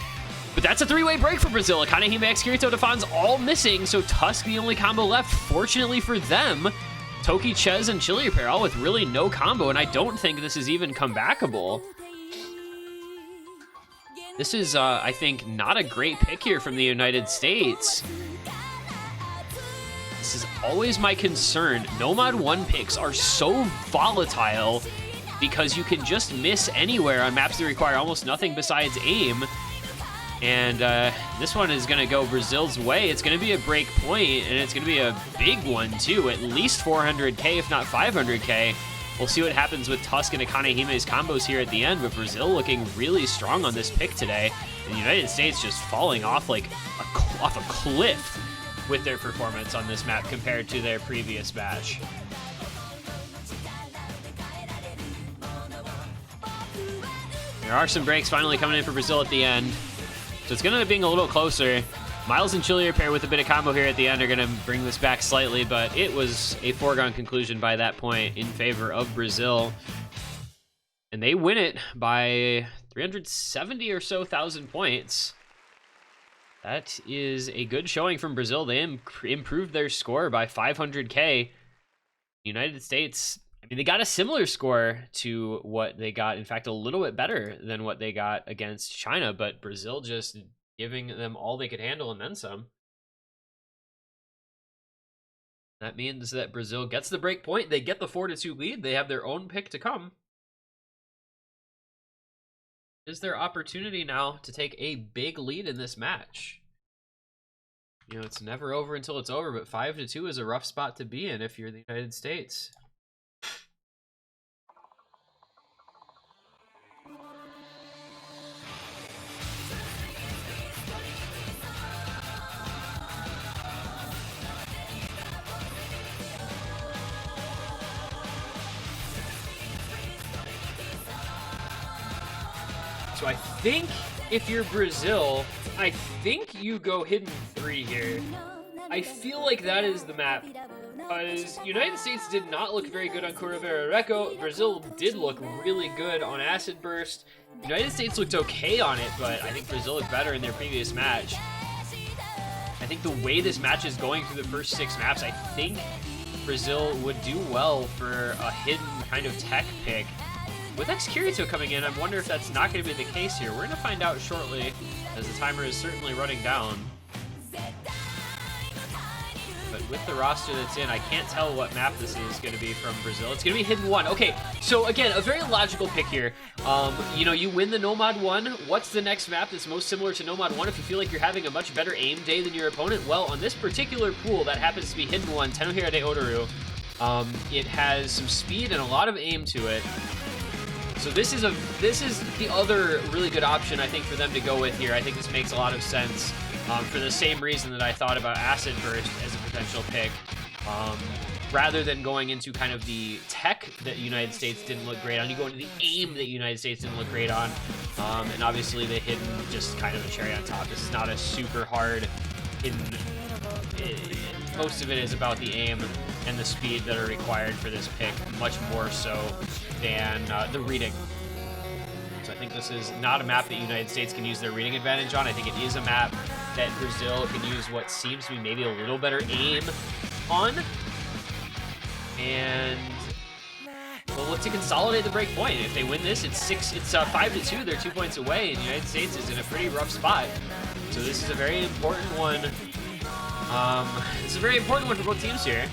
But that's a 3-way break for Brazil. Kanehime, X-Kirito, Defans all missing. So Tusk the only combo left. Fortunately for them, Toki, Ches, and Chilier pair all with really no combo. And I don't think this is even comebackable. This is, I think, not a great pick here from the United States. This is always my concern. Nomad 1 picks are so volatile because you can just miss anywhere on maps that require almost nothing besides aim. And this one is going to go Brazil's way. It's going to be a break point, and it's going to be a big one, too. At least 400k, if not 500k. We'll see what happens with Tusk and Kanehime's combos here at the end, but Brazil looking really strong on this pick today. And the United States just falling off like off a cliff with their performance on this map compared to their previous match. There are some breaks finally coming in for Brazil at the end, so it's going to end up being a little closer. Miles and Chilier pair with a bit of combo here at the end are going to bring this back slightly, but it was a foregone conclusion by that point in favor of Brazil. And they win it by 370 or so thousand points. That is a good showing from Brazil. They improved their score by 500k. United States, I mean, they got a similar score to what they got. In fact, a little bit better than what they got against China, but Brazil just giving them all they could handle and then some. That means that Brazil gets the break point. They get the 4-2 lead. They have their own pick to come. Is their opportunity now to take a big lead in this match? You know, it's never over until it's over, but 5-2 is a rough spot to be in if you're the United States. So I think if you're Brazil, I think you go hidden 3 here. I feel like that is the map. Because United States did not look very good on Cordoveira Reco. Brazil did look really good on Acid Burst. United States looked okay on it, but I think Brazil looked better in their previous match. I think the way this match is going through the first 6 maps, I think Brazil would do well for a hidden kind of tech pick. With X-Kirito coming in, I wonder if that's not going to be the case here. We're going to find out shortly, as the timer is certainly running down. But with the roster that's in, I can't tell what map this is going to be from Brazil. It's going to be Hidden 1. Okay, so again, a very logical pick here. You know, you win the Nomad 1. What's the next map that's most similar to Nomad 1 if you feel like you're having a much better aim day than your opponent? Well, on this particular pool, that happens to be Hidden 1, Tenohira de Odoru. It has some speed and a lot of aim to it. So this is the other really good option, I think, for them to go with here. I think this makes a lot of sense for the same reason that I thought about Acid Burst as a potential pick. Rather than going into kind of the tech that United States didn't look great on, you go into the aim that United States didn't look great on. And obviously the hidden, just kind of a cherry on top. This is not a super hard hidden. Most of it is about the aim and the speed that are required for this pick, much more so than the reading. So I think this is not a map that United States can use their reading advantage on. I think it is a map that Brazil can use what seems to be maybe a little better aim on. And we'll look to consolidate the break point. If they win this, it's 5-2. They're 2 points away, and the United States is in a pretty rough spot. So this is a very important one. This is a very important one for both teams here.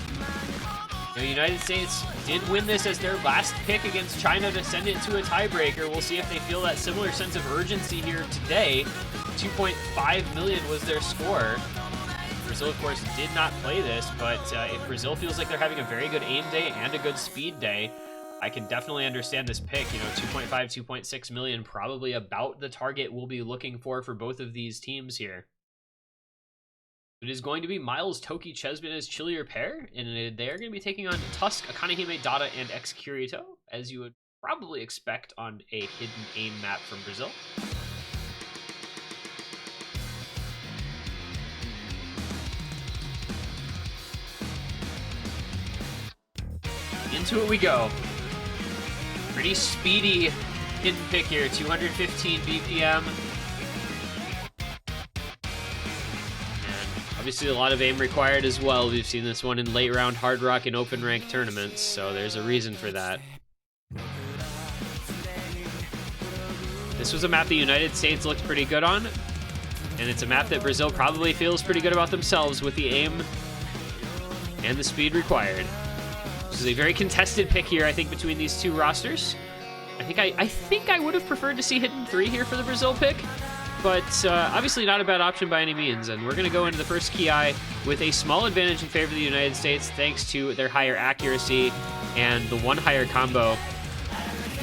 The United States did win this as their last pick against China to send it to a tiebreaker. We'll see if they feel that similar sense of urgency here today. 2.5 million was their score. Brazil, of course, did not play this, but if Brazil feels like they're having a very good aim day and a good speed day, I can definitely understand this pick. You know, 2.5, 2.6 million, probably about the target we'll be looking for both of these teams here. It is going to be Miles, Toki, Chesbin as Chillier pair, and they're going to be taking on Tusk, Akanehime, Dada, and X-Kirito, as you would probably expect on a hidden aim map from Brazil. Into it we go. Pretty speedy hidden pick here, 215 BPM. Obviously a lot of aim required as well. We've seen this one in late round Hard Rock and open rank tournaments, so there's a reason for that. This was a map the United States looked pretty good on, and it's a map that Brazil probably feels pretty good about themselves with the aim and the speed required. This is a very contested pick here, I think, between these two rosters. I think I would have preferred to see Hidden 3 here for the Brazil pick. But obviously not a bad option by any means, and we're going to go into the first Ki with a small advantage in favor of the United States thanks to their higher accuracy and the one higher combo.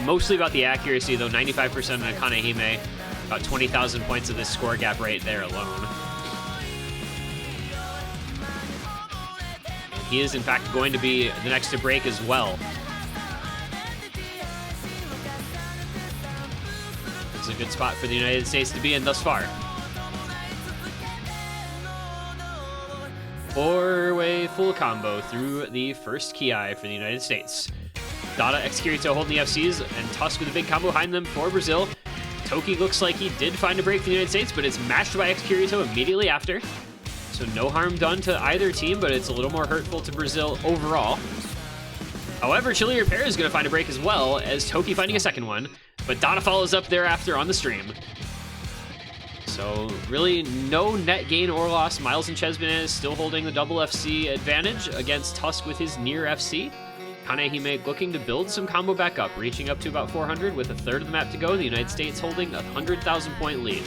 Mostly about the accuracy, though, 95% on Akanehime, about 20,000 points of this score gap right there alone. And he is, in fact, going to be the next to break as well. A good spot for the United States to be in thus far. 4-way full combo through the first Ki for the United States. Dada, X-Kirito holding the FCs, and Tusk with a big combo behind them for Brazil. Toki looks like he did find a break for the United States, but it's matched by X-Kirito immediately after. So no harm done to either team, but it's a little more hurtful to Brazil overall. However, Chillier pair is going to find a break as well, as Toki finding a second one. But Dada follows up thereafter on the stream. So really no net gain or loss. Miles and Chesbin still holding the double FC advantage against Tusk with his near FC. Kanehime looking to build some combo back up, reaching up to about 400 with a third of the map to go. The United States holding a 100,000 point lead.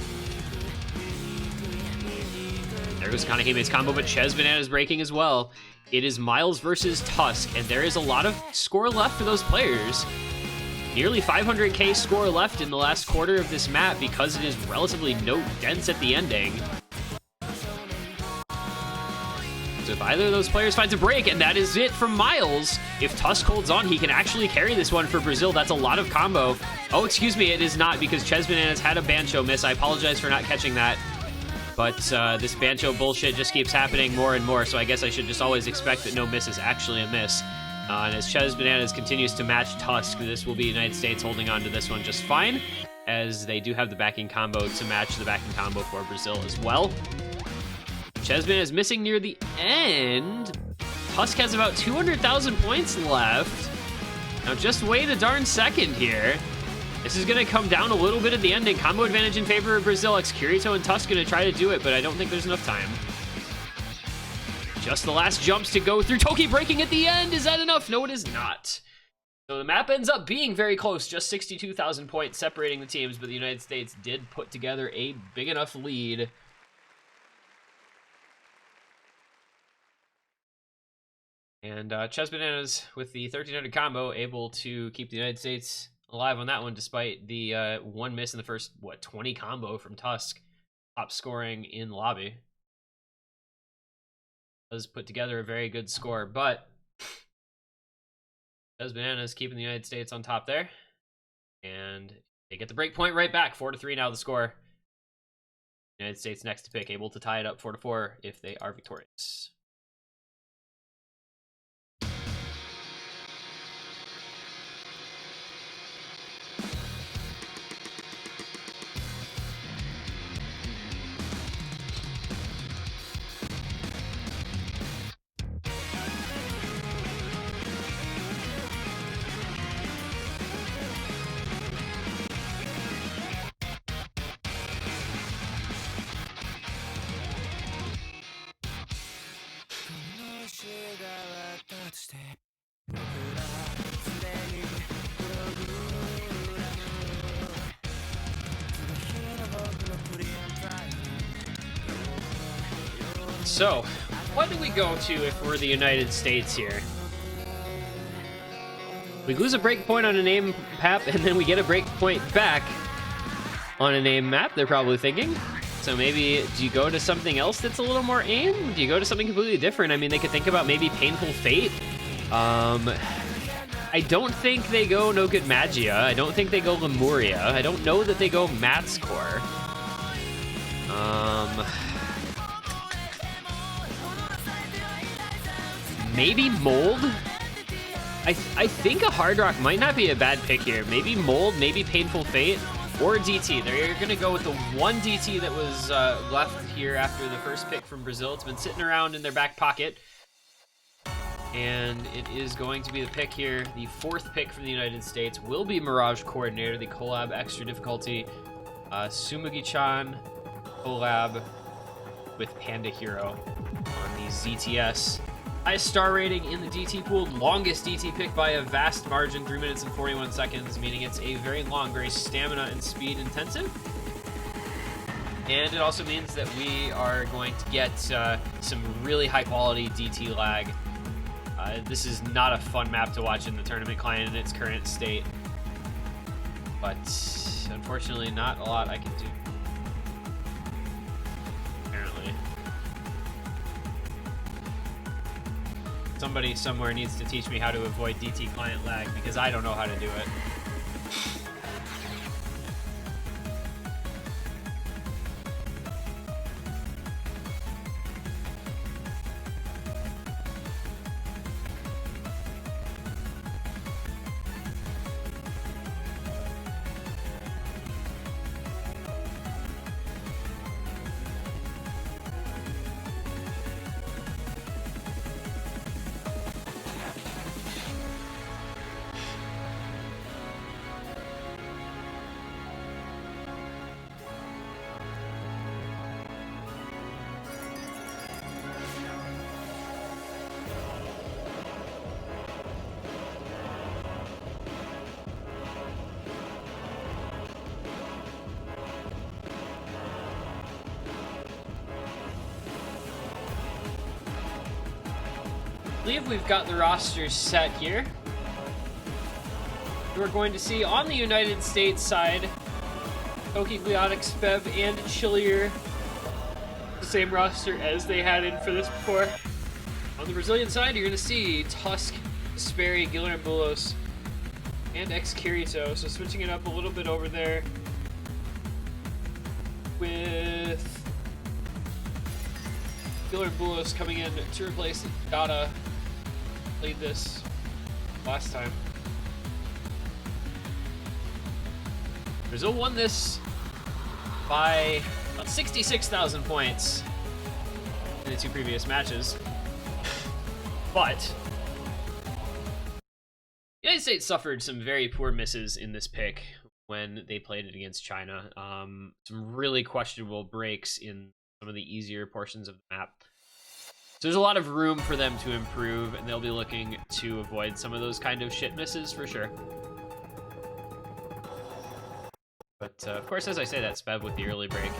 There goes Kanehime's combo, but Chesbin is breaking as well. It is Miles versus Tusk, and there is a lot of score left for those players. Nearly 500k score left in the last quarter of this map because it is relatively note dense at the ending. So if either of those players finds a break, and that is it from Miles. If Tusk holds on, he can actually carry this one for Brazil. That's a lot of combo. Oh, excuse me, it is not, because Ches Bananas had a Bancho miss. I apologize for not catching that. But this Bancho bullshit just keeps happening more and more, so I guess I should just always expect that no miss is actually a miss. And as Ches Bananas continues to match Tusk, this will be United States holding on to this one just fine, as they do have the backing combo to match the backing combo for Brazil as well. Ches Bananas missing near the end. Tusk has about 200,000 points left. Now just wait a darn second here. This is going to come down a little bit at the ending. Combo advantage in favor of Brazil. Kirito and Tusk going to try to do it, but I don't think there's enough time. Just the last jumps to go through. Toki breaking at the end. Is that enough? No, it is not. So the map ends up being very close. Just 62,000 points separating the teams, but the United States did put together a big enough lead. And Ches Bananas with the 1300 combo able to keep the United States alive on that one, despite the one miss in the first, 20 combo from Tusk. Top scoring in the lobby. Does put together a very good score, but Ches Bananas keeping the United States on top there. And they get the break point right back. 4-3 now the score. United States next to pick, able to tie it up 4-4 if they are victorious. So, what do we go to if we're the United States here? We lose a break point on a name map, and then we get a break point back on a name map, they're probably thinking. So maybe, do you go to something else that's a little more aim? Do you go to something completely different? I mean, they could think about maybe Painful Fate. I don't think they go No Good Magia. I don't think they go Lemuria. I don't know that they go Matt's Core. Maybe Mold? I think a Hard Rock might not be a bad pick here. Maybe Mold, maybe Painful Fate, or DT. They're going to go with the one DT that was left here after the first pick from Brazil. It's been sitting around in their back pocket. And it is going to be the pick here. The fourth pick from the United States will be Mirage Coordinator, the collab extra difficulty. Sumugi-chan collab with Panda Hero on the ZTS. Highest star rating in the DT pool, longest DT pick by a vast margin, 3 minutes and 41 seconds, meaning it's a very long, very stamina and speed intensive. And it also means that we are going to get some really high quality DT lag. This is not a fun map to watch in the tournament client in its current state, but unfortunately not a lot I can do. Apparently. Somebody somewhere needs to teach me how to avoid DT client lag, because I don't know how to do it. I believe we've got the rosters set here. We're going to see on the United States side, Toki, Gliotic, Spev, and Chillier. The same roster as they had in for this before. On the Brazilian side, you're going to see Tusk, Sperry, Guilherme Bulos, and Kirito. So switching it up a little bit over there with Guilherme Bulos coming in to replace Dada. Played this last time. Brazil won this by about 66,000 points in the two previous matches. But the United States suffered some very poor misses in this pick when they played it against China. Some really questionable breaks in some of the easier portions of the map. So there's a lot of room for them to improve, and they'll be looking to avoid some of those kind of shit misses for sure. But of course, as I say that, Spev with the early break.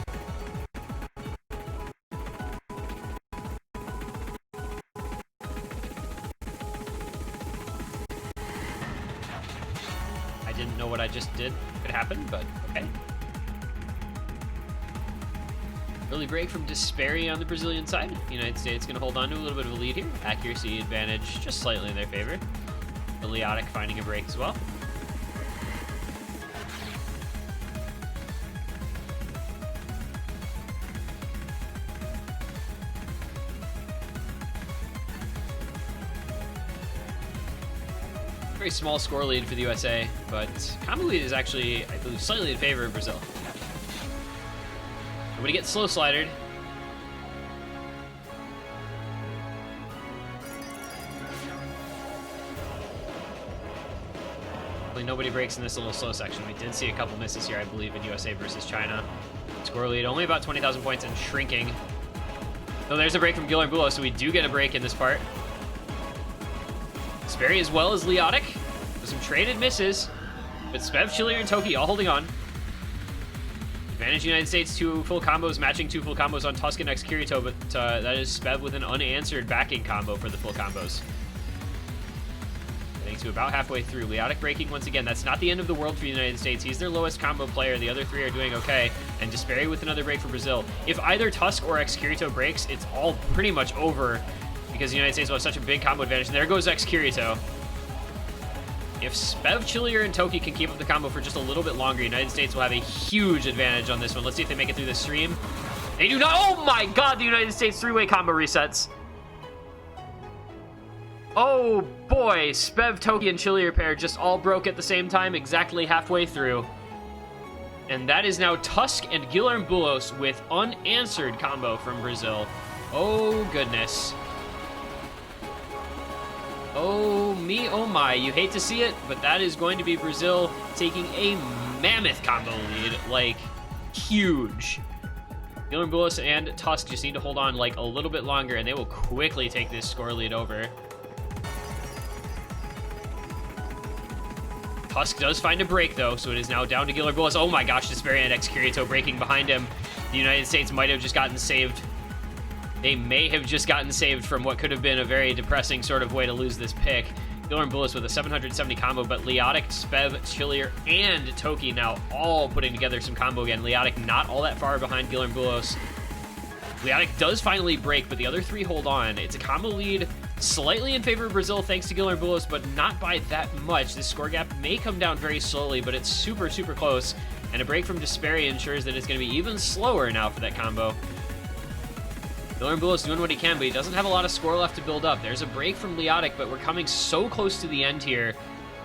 I didn't know what I just did could happen, but okay. Early break from Desperi on the Brazilian side. The United States going to hold on to a little bit of a lead here. Accuracy advantage just slightly in their favor. Leotic finding a break as well. Very small score lead for the USA, but combo lead is actually, I believe, slightly in favor of Brazil. Nobody gets slow slidered. Nobody breaks in this little slow section. We did see a couple misses here, I believe, in USA versus China. Score lead only about 20,000 points and shrinking. So there's a break from Guilherme Bulos, so we do get a break in this part. Sperry as well as Leotic with some traded misses, but Spev, Chilier, and Toki all holding on. Advantage United States, 2 full combos, matching 2 full combos on Tusk and Kirito, but that is Spev with an unanswered backing combo for the full combos. Getting to about halfway through. Leotic breaking once again. That's not the end of the world for the United States. He's their lowest combo player. The other 3 are doing okay. And Desperi with another break for Brazil. If either Tusk or Kirito breaks, it's all pretty much over because the United States will have such a big combo advantage. And there goes Kirito. If Spev, Chilier, and Toki can keep up the combo for just a little bit longer, United States will have a huge advantage on this one. Let's see if they make it through the stream. They do not. Oh my god, the United States 3-way combo resets. Oh boy, Spev, Toki, and Chilier pair just all broke at the same time, exactly halfway through. And that is now Tusk and Guilherme Bulos with unanswered combo from Brazil. Oh goodness. Oh me, oh my, you hate to see it, but that is going to be Brazil taking a mammoth combo lead, like, huge. Guilherme Bulos and Tusk just need to hold on, like, a little bit longer, and they will quickly take this score lead over. Tusk does find a break, though, so it is now down to Guilherme Bulos. Oh my gosh, Desperi and Kirito breaking behind him. The United States might have just gotten saved. They may have just gotten saved from what could have been a very depressing sort of way to lose this pick. Guilherme Bulos with a 770 combo, but Leotic, Spev, Chilier, and Toki now all putting together some combo again. Leotic not all that far behind Guilherme Bulos. Leotic does finally break, but the other 3 hold on. It's a combo lead slightly in favor of Brazil thanks to Guilherme Bulos, but not by that much. This score gap may come down very slowly, but it's super, super close. And a break from Desperi ensures that it's going to be even slower now for that combo. Guilherme Bulos doing what he can, but he doesn't have a lot of score left to build up. There's a break from Leotic, but we're coming so close to the end here.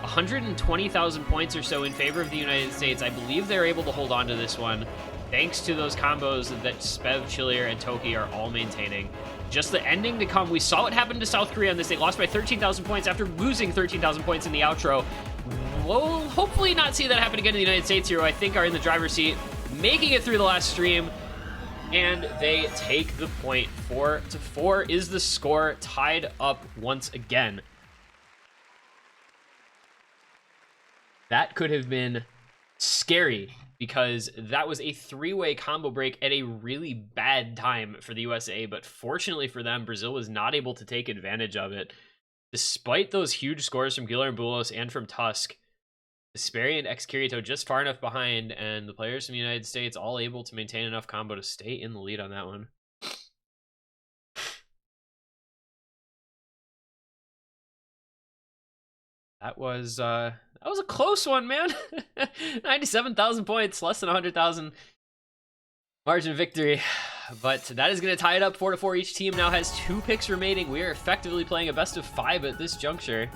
120,000 points or so in favor of the United States. I believe they're able to hold on to this one, thanks to those combos that Spev, Chilier, and Toki are all maintaining. Just the ending to come. We saw what happened to South Korea on this. They lost by 13,000 points after losing 13,000 points in the outro. We'll hopefully not see that happen again in the United States here, who I think are in the driver's seat, making it through the last stream. And they take the point. 4-4 is the score, tied up once again. That could have been scary because that was a 3-way combo break at a really bad time for the USA, but fortunately for them, Brazil was not able to take advantage of it. Despite those huge scores from Guilherme Bulos and from Tusk, Desperi and Kirito just far enough behind, and the players from the United States all able to maintain enough combo to stay in the lead on that one. That was a close one, man. 97,000 points, less than 100,000 margin of victory. But that is going to tie it up 4-4. Each team now has 2 picks remaining. We are effectively playing a best of 5 at this juncture.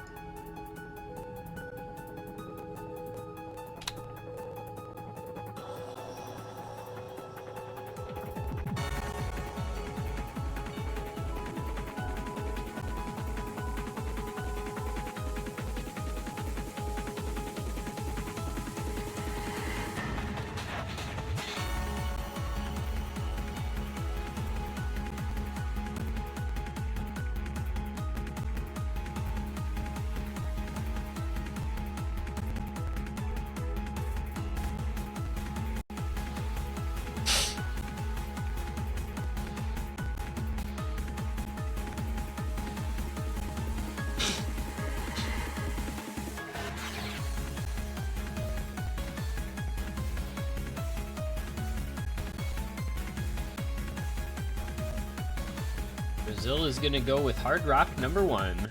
Brazil is going to go with Hard Rock number 1.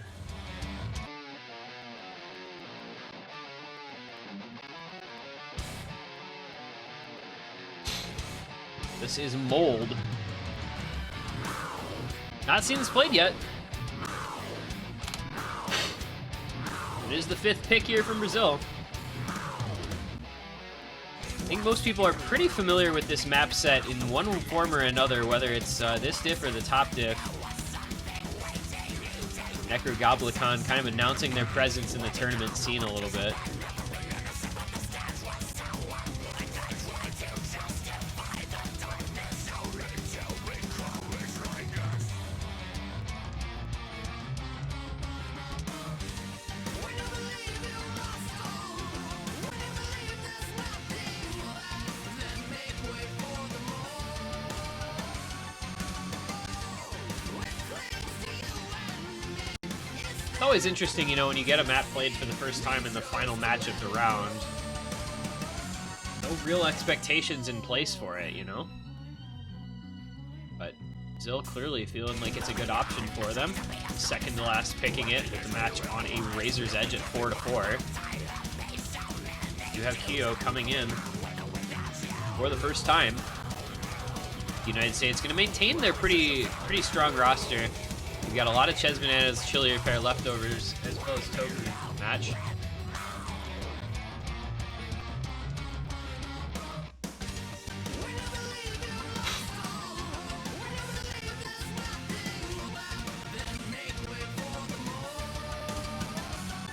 This is Mold. Not seen this played yet. It is the 5th pick here from Brazil. I think most people are pretty familiar with this map set in one form or another, whether it's this diff or the top diff. Necrogoblicon kind of announcing their presence in the tournament scene a little bit. It's always interesting, you know, when you get a map played for the first time in the final match of the round. No real expectations in place for it, you know? But Brazil clearly feeling like it's a good option for them. Second to last picking it with the match on a razor's edge at 4-4. You have Kyo coming in for the first time. The United States going to maintain their pretty strong roster. We've got a lot of Ches Bananas, Chili Repair leftovers, as well as Token match.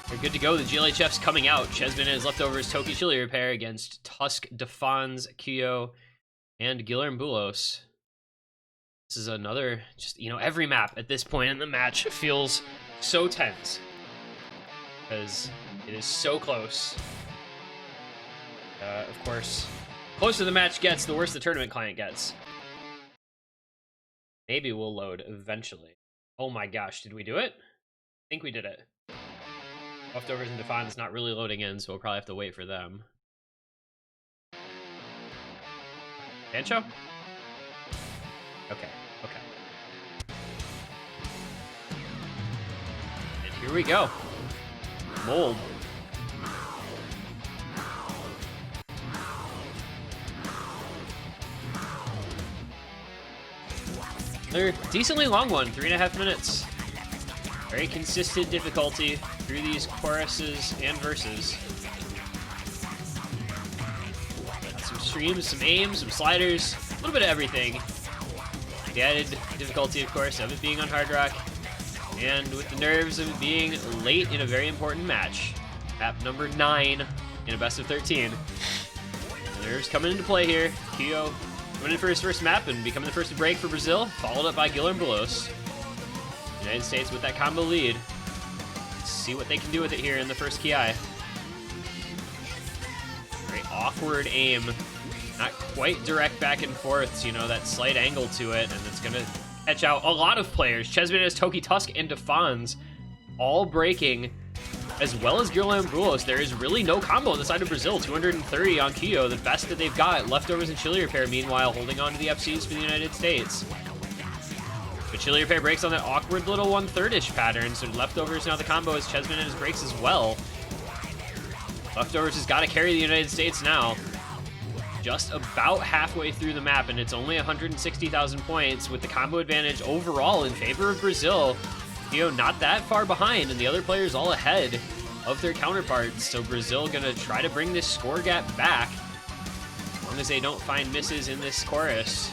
They're good to go. The GLHF's coming out. Ches Bananas leftovers, Toki Chili Repair against Tusk, Defans, Kyo, and Guillermo Bulos. This is another, just, you know, every map at this point in the match feels so tense. Because it is so close. Of course, closer the match gets, the worse the tournament client gets. Maybe we'll load eventually. Oh my gosh, did we do it? I think we did it. Leftovers and Defines not really loading in, so we'll probably have to wait for them. Pancho? Okay. And here we go. Mold. They're decently long one, 3.5 minutes. Very consistent difficulty through these choruses and verses. Some streams, some aims, some sliders, a little bit of everything. The added difficulty, of course, of it being on Hard Rock, and with the nerves of it being late in a very important match. Map number 9 in a best of 13. The nerves coming into play here. Kyo coming in for his first map and becoming the first to break for Brazil, followed up by Guillermo Bulos. United States with that combo lead. Let's see what they can do with it here in the first Ki. Very awkward aim. Not quite direct back and forth, you know, that slight angle to it, and it's gonna catch out a lot of players. Ches Bananas, Toki, Tusk, and Defans all breaking, as well as Guillermo Bulos. There is really no combo on the side of Brazil. 230 on Kyo, the best that they've got. Leftovers and Chili Repair, meanwhile, holding on to the FCs for the United States. But Chili Repair breaks on that awkward little 1/3-ish pattern, so Leftovers now the combo as Chessman and his breaks as well. Leftovers has got to carry the United States now. Just about halfway through the map, and it's only 160,000 points with the combo advantage overall in favor of Brazil. Not that far behind, and the other players all ahead of their counterparts. So Brazil gonna try to bring this score gap back, as long as they don't find misses in this chorus.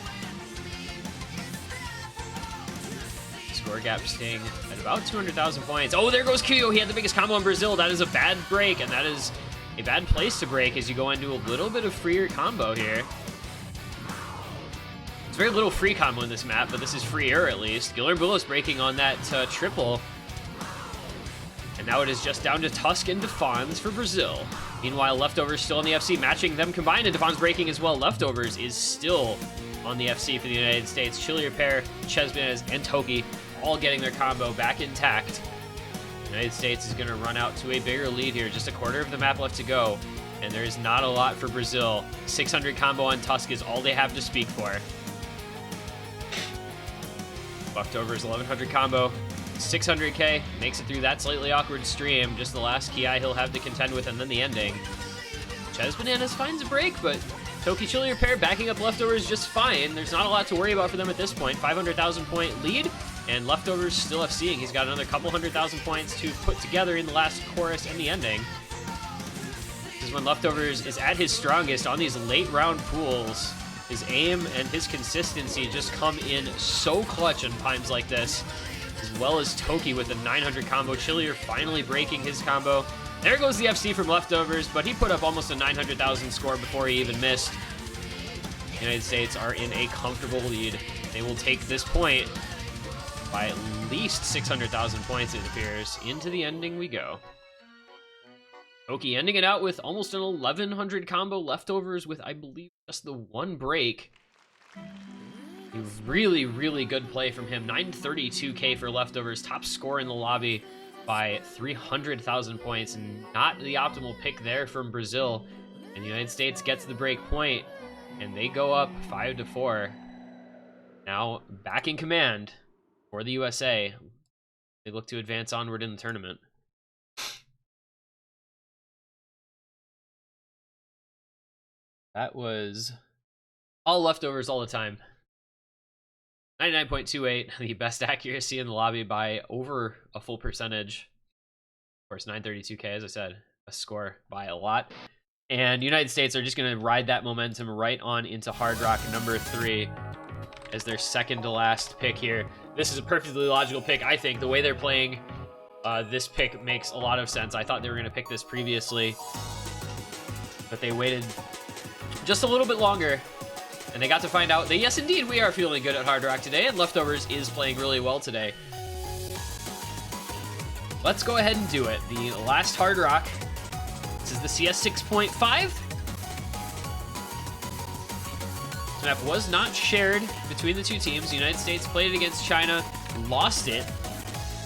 Score gap staying at about 200,000 points. Oh, there goes Kyo. He had the biggest combo on Brazil. That is a bad break, and that is a bad place to break as you go into a little bit of freer combo here. There's very little free combo in this map, but this is freer at least. Guillermo breaking on that triple. And now it is just down to Tusk and Defons for Brazil. Meanwhile, Leftovers still on the FC, matching them combined, and Defons breaking as well. Leftovers is still on the FC for the United States. Chili Repair, Chesbanez, and Toki all getting their combo back intact. United States is going to run out to a bigger lead here. Just a quarter of the map left to go, and there is not a lot for Brazil. 600 combo on Tusk is all they have to speak for. Leftovers 1100 combo, 600k, makes it through that slightly awkward stream. Just the last Ki he'll have to contend with, and then the ending. Ches Bananas finds a break, but Toki Chili Repair backing up Leftovers just fine. There's not a lot to worry about for them at this point. 500,000 point lead. And Leftovers still FCing. He's got another couple 100,000 points to put together in the last chorus and the ending. This is when Leftovers is at his strongest on these late round pools. His aim and his consistency just come in so clutch in times like this, as well as Toki with the 900 combo. Chilier finally breaking his combo. There goes the FC from Leftovers, but he put up almost a 900,000 score before he even missed. The United States are in a comfortable lead. They will take this point by at least 600,000 points, it appears. Into the ending we go. Toki ending it out with almost an 1100 combo. Leftovers with, I believe, just the one break. A really, really good play from him. 932k for Leftovers. Top score in the lobby by 300,000 points. And not the optimal pick there from Brazil. And the United States gets the break point, and they go up 5-4. Now back in command for the USA. They look to advance onward in the tournament. That was all Leftovers all the time. 99.28, the best accuracy in the lobby by over a full percentage. Of course, 932k, as I said, a score by a lot. And United States are just going to ride that momentum right on into Hard Rock number 3 as their second to last pick here. This is a perfectly logical pick, I think. The way they're playing, this pick makes a lot of sense. I thought they were going to pick this previously, but they waited just a little bit longer, and they got to find out that, yes, indeed, we are feeling good at Hard Rock today, and Leftovers is playing really well today. Let's go ahead and do it. The last Hard Rock. This is the CS 6.5. The map was not shared between the two teams. The United States played it against China, lost it.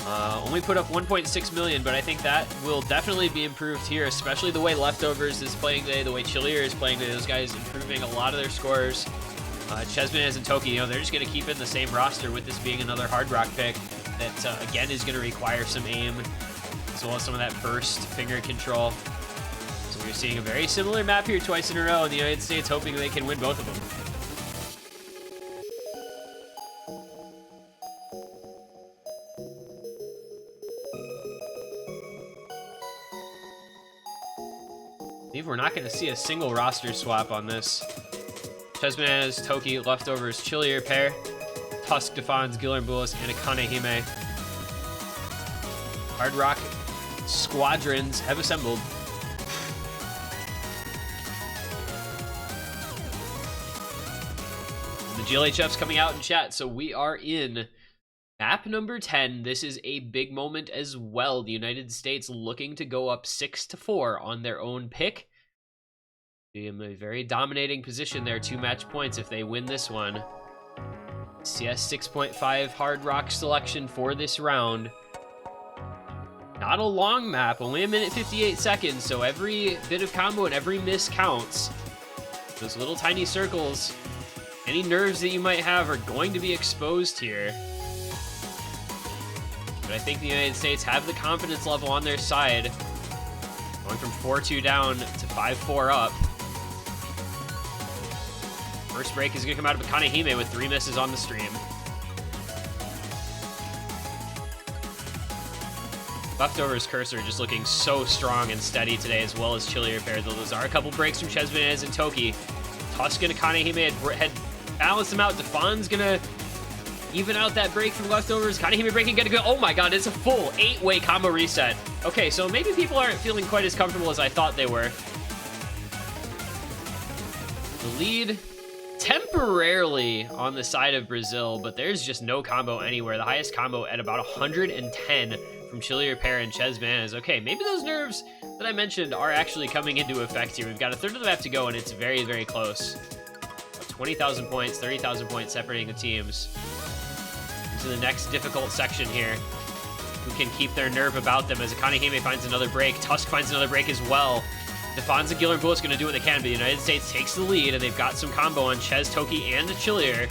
Only put up 1.6 million, but I think that will definitely be improved here, especially the way Leftovers is playing today, the way Chilier is playing today. Those guys improving a lot of their scores. Chesbanez and Toki, they're just going to keep in the same roster with this being another Hard Rock pick that, again, is going to require some aim, as well as some of that burst finger control. So we're seeing a very similar map here twice in a row, and the United States hoping they can win both of them. We're not going to see a single roster swap on this. Chesbanez, Toki, Leftovers, Chilier pair, Tusk, Defons, Guillermo, and Akane Hime. Hard Rock squadrons have assembled. The GLHF's coming out in chat, so we are in map number 10. This is a big moment as well. The United States looking to go up 6-4 on their own pick. Be in a very dominating position there, 2 match points if they win this one. CS 6.5 Hard Rock selection for this round. Not a long map, only 1 minute 58 seconds, so every bit of combo and every miss counts. Those little tiny circles, any nerves that you might have are going to be exposed here. I think the United States have the confidence level on their side. Going from 4-2 down to 5-4 up. First break is going to come out of Kanehime with 3 misses on the stream. Leftovers cursor just looking so strong and steady today, as well as Chili Repair. Though those are a couple breaks from Ches Banez and Toki. Tusk and Kanehime had balanced them out. Defon's gonna even out that break from Leftovers. Kanehime breaking, get to go. Oh my god, it's a full 8-way combo reset. Okay, so maybe people aren't feeling quite as comfortable as I thought they were. The lead temporarily on the side of Brazil, but there's just no combo anywhere. The highest combo at about 110 from Chili Repair and Ches Banez. Okay, maybe those nerves that I mentioned are actually coming into effect here. We've got a third of the map to go, and it's very, very close. 20,000 points, 30,000 points separating the teams. Into the next difficult section here. Who can keep their nerve about them as Kanehime finds another break. Tusk finds another break as well. Defon's and Giller Bullet's going to do what they can, but the United States takes the lead, and they've got some combo on Ches, Toki, and Chilier.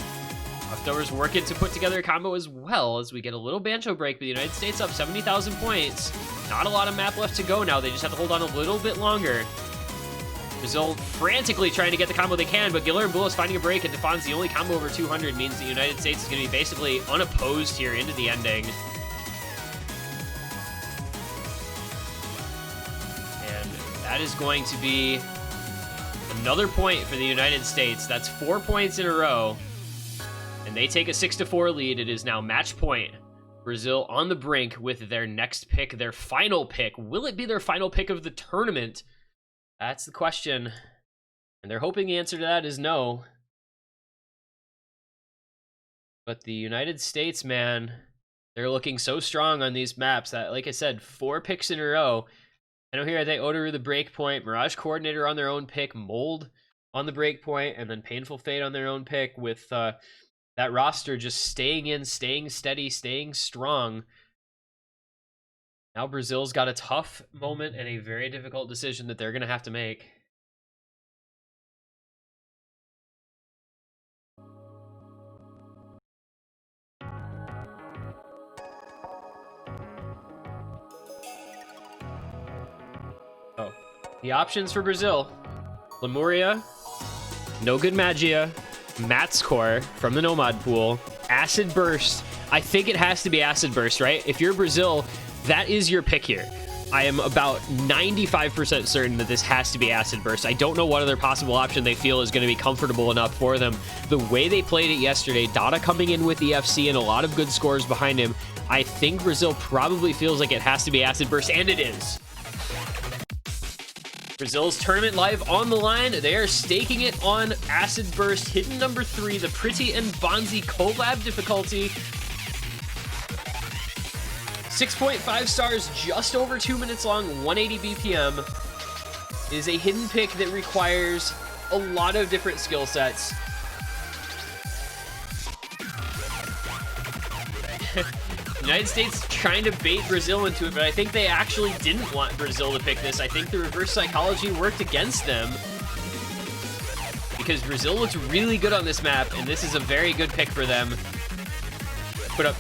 Leftovers working to put together a combo as well as we get a little Bancho break, but the United States up 70,000 points. Not a lot of map left to go now. They just have to hold on a little bit longer. Brazil frantically trying to get the combo they can, but Giller and Bullet's finding a break, and Defon's the only combo over 200 means the United States is going to be basically unopposed here into the ending. And that is going to be another point for the United States. That's 4 points in a row. And they take a 6-4 lead. It is now match point. Brazil on the brink with their next pick, their final pick. Will it be their final pick of the tournament? That's the question. And they're hoping the answer to that is no. But the United States, man, they're looking so strong on these maps that, like I said, 4 picks in a row. I know here they Odoru the break point, Mirage Coordinator on their own pick, Mold on the break point, and then Painful Fate on their own pick with that roster just staying in, staying steady, staying strong. Now Brazil's got a tough moment and a very difficult decision that they're going to have to make. Oh, the options for Brazil: Lemuria, No Good Magia, Matt's Core from the Nomad pool, Acid Burst. I think it has to be Acid Burst, right? If you're Brazil, that is your pick here. I am about 95% certain that this has to be Acid Burst. I don't know what other possible option they feel is going to be comfortable enough for them. The way they played it yesterday, Dada coming in with the FC and a lot of good scores behind him, I think Brazil probably feels like it has to be Acid Burst, and it is. Brazil's tournament live on the line. They are staking it on Acid Burst, hidden number 3, the Pretty and Bonzi collab difficulty. 6.5 stars, just over 2 minutes long, 180 BPM. It is a hidden pick that requires a lot of different skill sets. United States trying to bait Brazil into it, but I think they actually didn't want Brazil to pick this. I think the reverse psychology worked against them because Brazil looks really good on this map, and this is a very good pick for them. Put up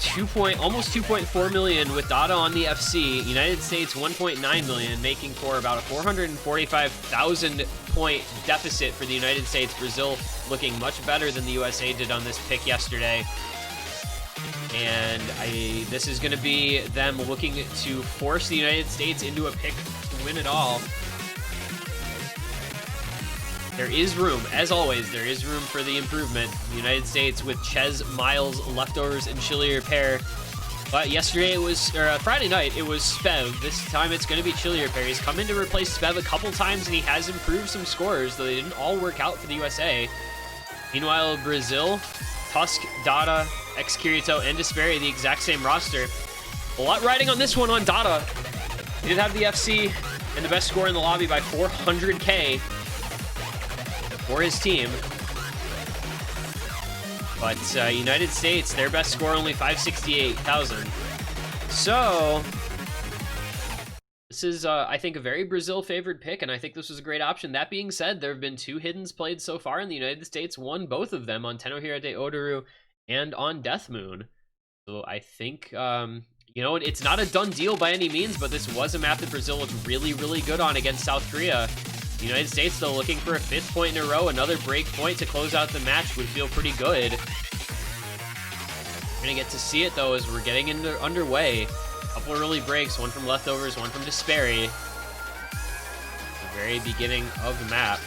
almost 2.4 million with Dada on the FC. United States 1.9 million, making for about a 445,000 point deficit for the United States. Brazil looking much better than the USA did on this pick yesterday. And this is going to be them looking to force the United States into a pick to win it all. There is room, as always, there is room for the improvement. The United States with Ches, Miles, Leftovers, and Chili Repair. But yesterday it was, or Friday night, it was Spev. This time it's going to be Chili Repair. He's come in to replace Spev a couple times, and he has improved some scores, though they didn't all work out for the USA. Meanwhile, Brazil, Tusk, Dada, X-Kirito, and Desperi, the exact same roster. A lot riding on this one on Dada. He did have the FC and the best score in the lobby by 400k for his team. But United States, their best score only 568,000. So this is, I think, a very Brazil-favored pick, and I think this was a great option. That being said, there have been 2 hiddens played so far, and the United States won both of them on Tenohira de Odoru and on Death Moon. So I think you know, it's not a done deal by any means, but this was a map that Brazil looked really, really good on against South Korea. The United States still looking for a 5th point in a row. Another break point to close out the match would feel pretty good. We're gonna get to see it though as we're getting underway. A couple early breaks, one from Leftovers, one from Despairy. The very beginning of the map.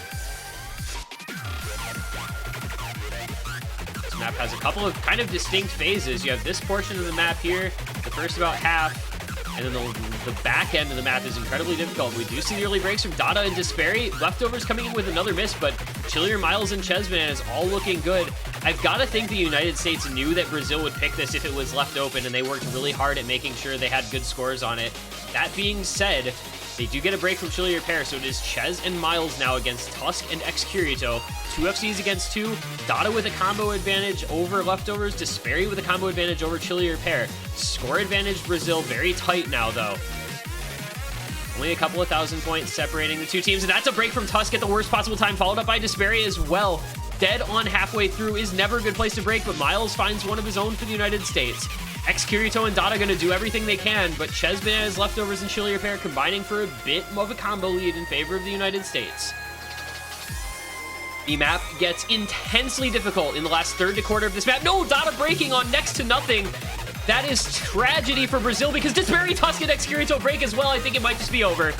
This map has a couple of kind of distinct phases. You have this portion of the map here, the first about half, and then the back end of the map is incredibly difficult. We do see the early breaks from Dada and Despairy. Leftovers coming in with another miss, but Chillier, Miles, and Chesman is all looking good. I've got to think the United States knew that Brazil would pick this if it was left open, and they worked really hard at making sure they had good scores on it. That being said, they do get a break from Chillier pair, so it is Ches and Miles now against Tusk and Excurito. 2 FCs against 2. Dada with a combo advantage over Leftovers. Despairy with a combo advantage over Chillier pair. Score advantage Brazil very tight now, though. Only a couple of 1,000 points separating the two teams, and that's a break from Tusk at the worst possible time, followed up by Despairy as well. Dead on halfway through is never a good place to break, but Miles finds one of his own for the United States. Excurito and Dada going to do everything they can, but Ches, Bananas, Leftovers, and Chillier pair combining for a bit of a combo lead in favor of the United States. The map gets intensely difficult in the last third to quarter of this map. No, Dada breaking on next to nothing. That is tragedy for Brazil because Despairy, Tusk, and Excurito break as well. I think it might just be over.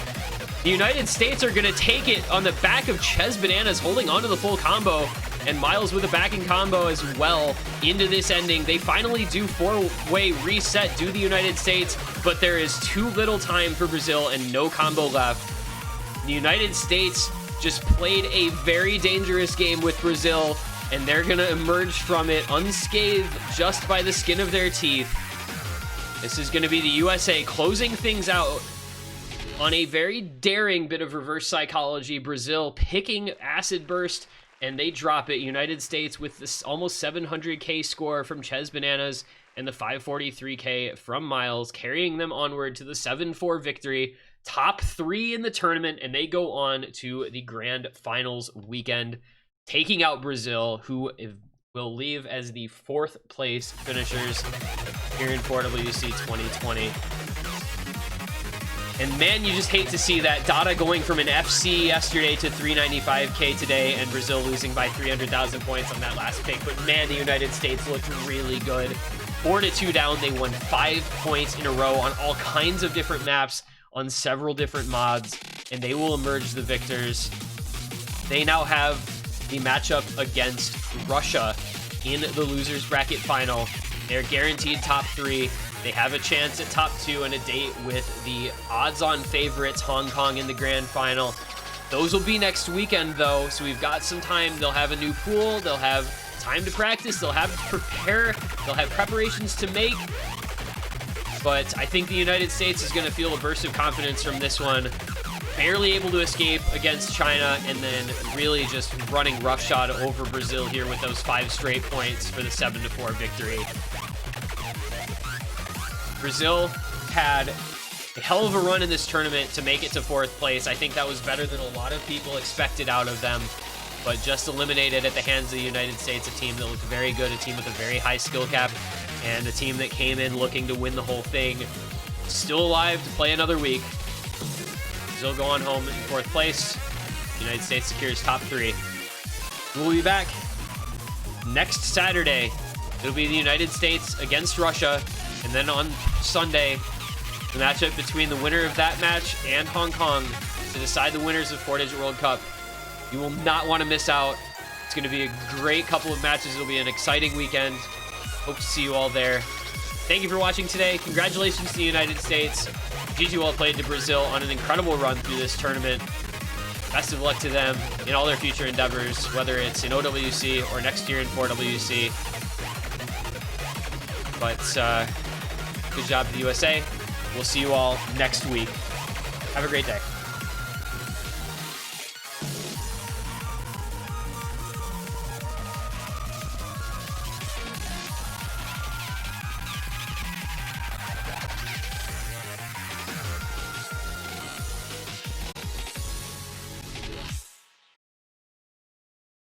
The United States are going to take it on the back of Ches Bananas holding onto the full combo, and Miles with a backing combo as well into this ending. They finally do 4-way reset, do the United States, but there is too little time for Brazil and no combo left. The United States just played a very dangerous game with Brazil, and they're going to emerge from it unscathed just by the skin of their teeth. This is going to be the USA closing things out on a very daring bit of reverse psychology. Brazil picking Acid Burst, and they drop it. United States with this almost 700k score from Ches Bananas and the 543k from Miles, carrying them onward to the 7-4 victory. Top 3 in the tournament, and they go on to the grand finals weekend, taking out Brazil, who will leave as the 4th place finishers here in 4WC 2020. And man, you just hate to see that. Dada going from an FC yesterday to 395k today, and Brazil losing by 300,000 points on that last pick. But man, the United States looked really good. 4-2 down, they won 5 points in a row on all kinds of different maps, on several different mods, and they will emerge the victors. They now have the matchup against Russia in the losers bracket final. They're guaranteed top 3. They have a chance at top 2 and a date with the odds-on favorites, Hong Kong, in the grand final. Those will be next weekend, though, so we've got some time. They'll have a new pool. They'll have time to practice. They'll have to prepare. They'll have preparations to make. But I think the United States is going to feel a burst of confidence from this one. Barely able to escape against China, and then really just running roughshod over Brazil here with those 5 straight points for the 7-4 victory. Brazil had a hell of a run in this tournament to make it to 4th place. I think that was better than a lot of people expected out of them, but just eliminated at the hands of the United States, a team that looked very good, a team with a very high skill cap, and a team that came in looking to win the whole thing. Still alive to play another week. Brazil go on home in 4th place. United States secures top 3. We'll be back next Saturday. It'll be the United States against Russia, and then on Sunday, the matchup between the winner of that match and Hong Kong to decide the winners of 4-Digit World Cup. You will not want to miss out. It's going to be a great couple of matches. It'll be an exciting weekend. Hope to see you all there. Thank you for watching today. Congratulations to the United States. GG well played to Brazil on an incredible run through this tournament. Best of luck to them in all their future endeavors, whether it's in OWC or next year in 4WC. But good job to the USA. We'll see you all next week. Have a great day.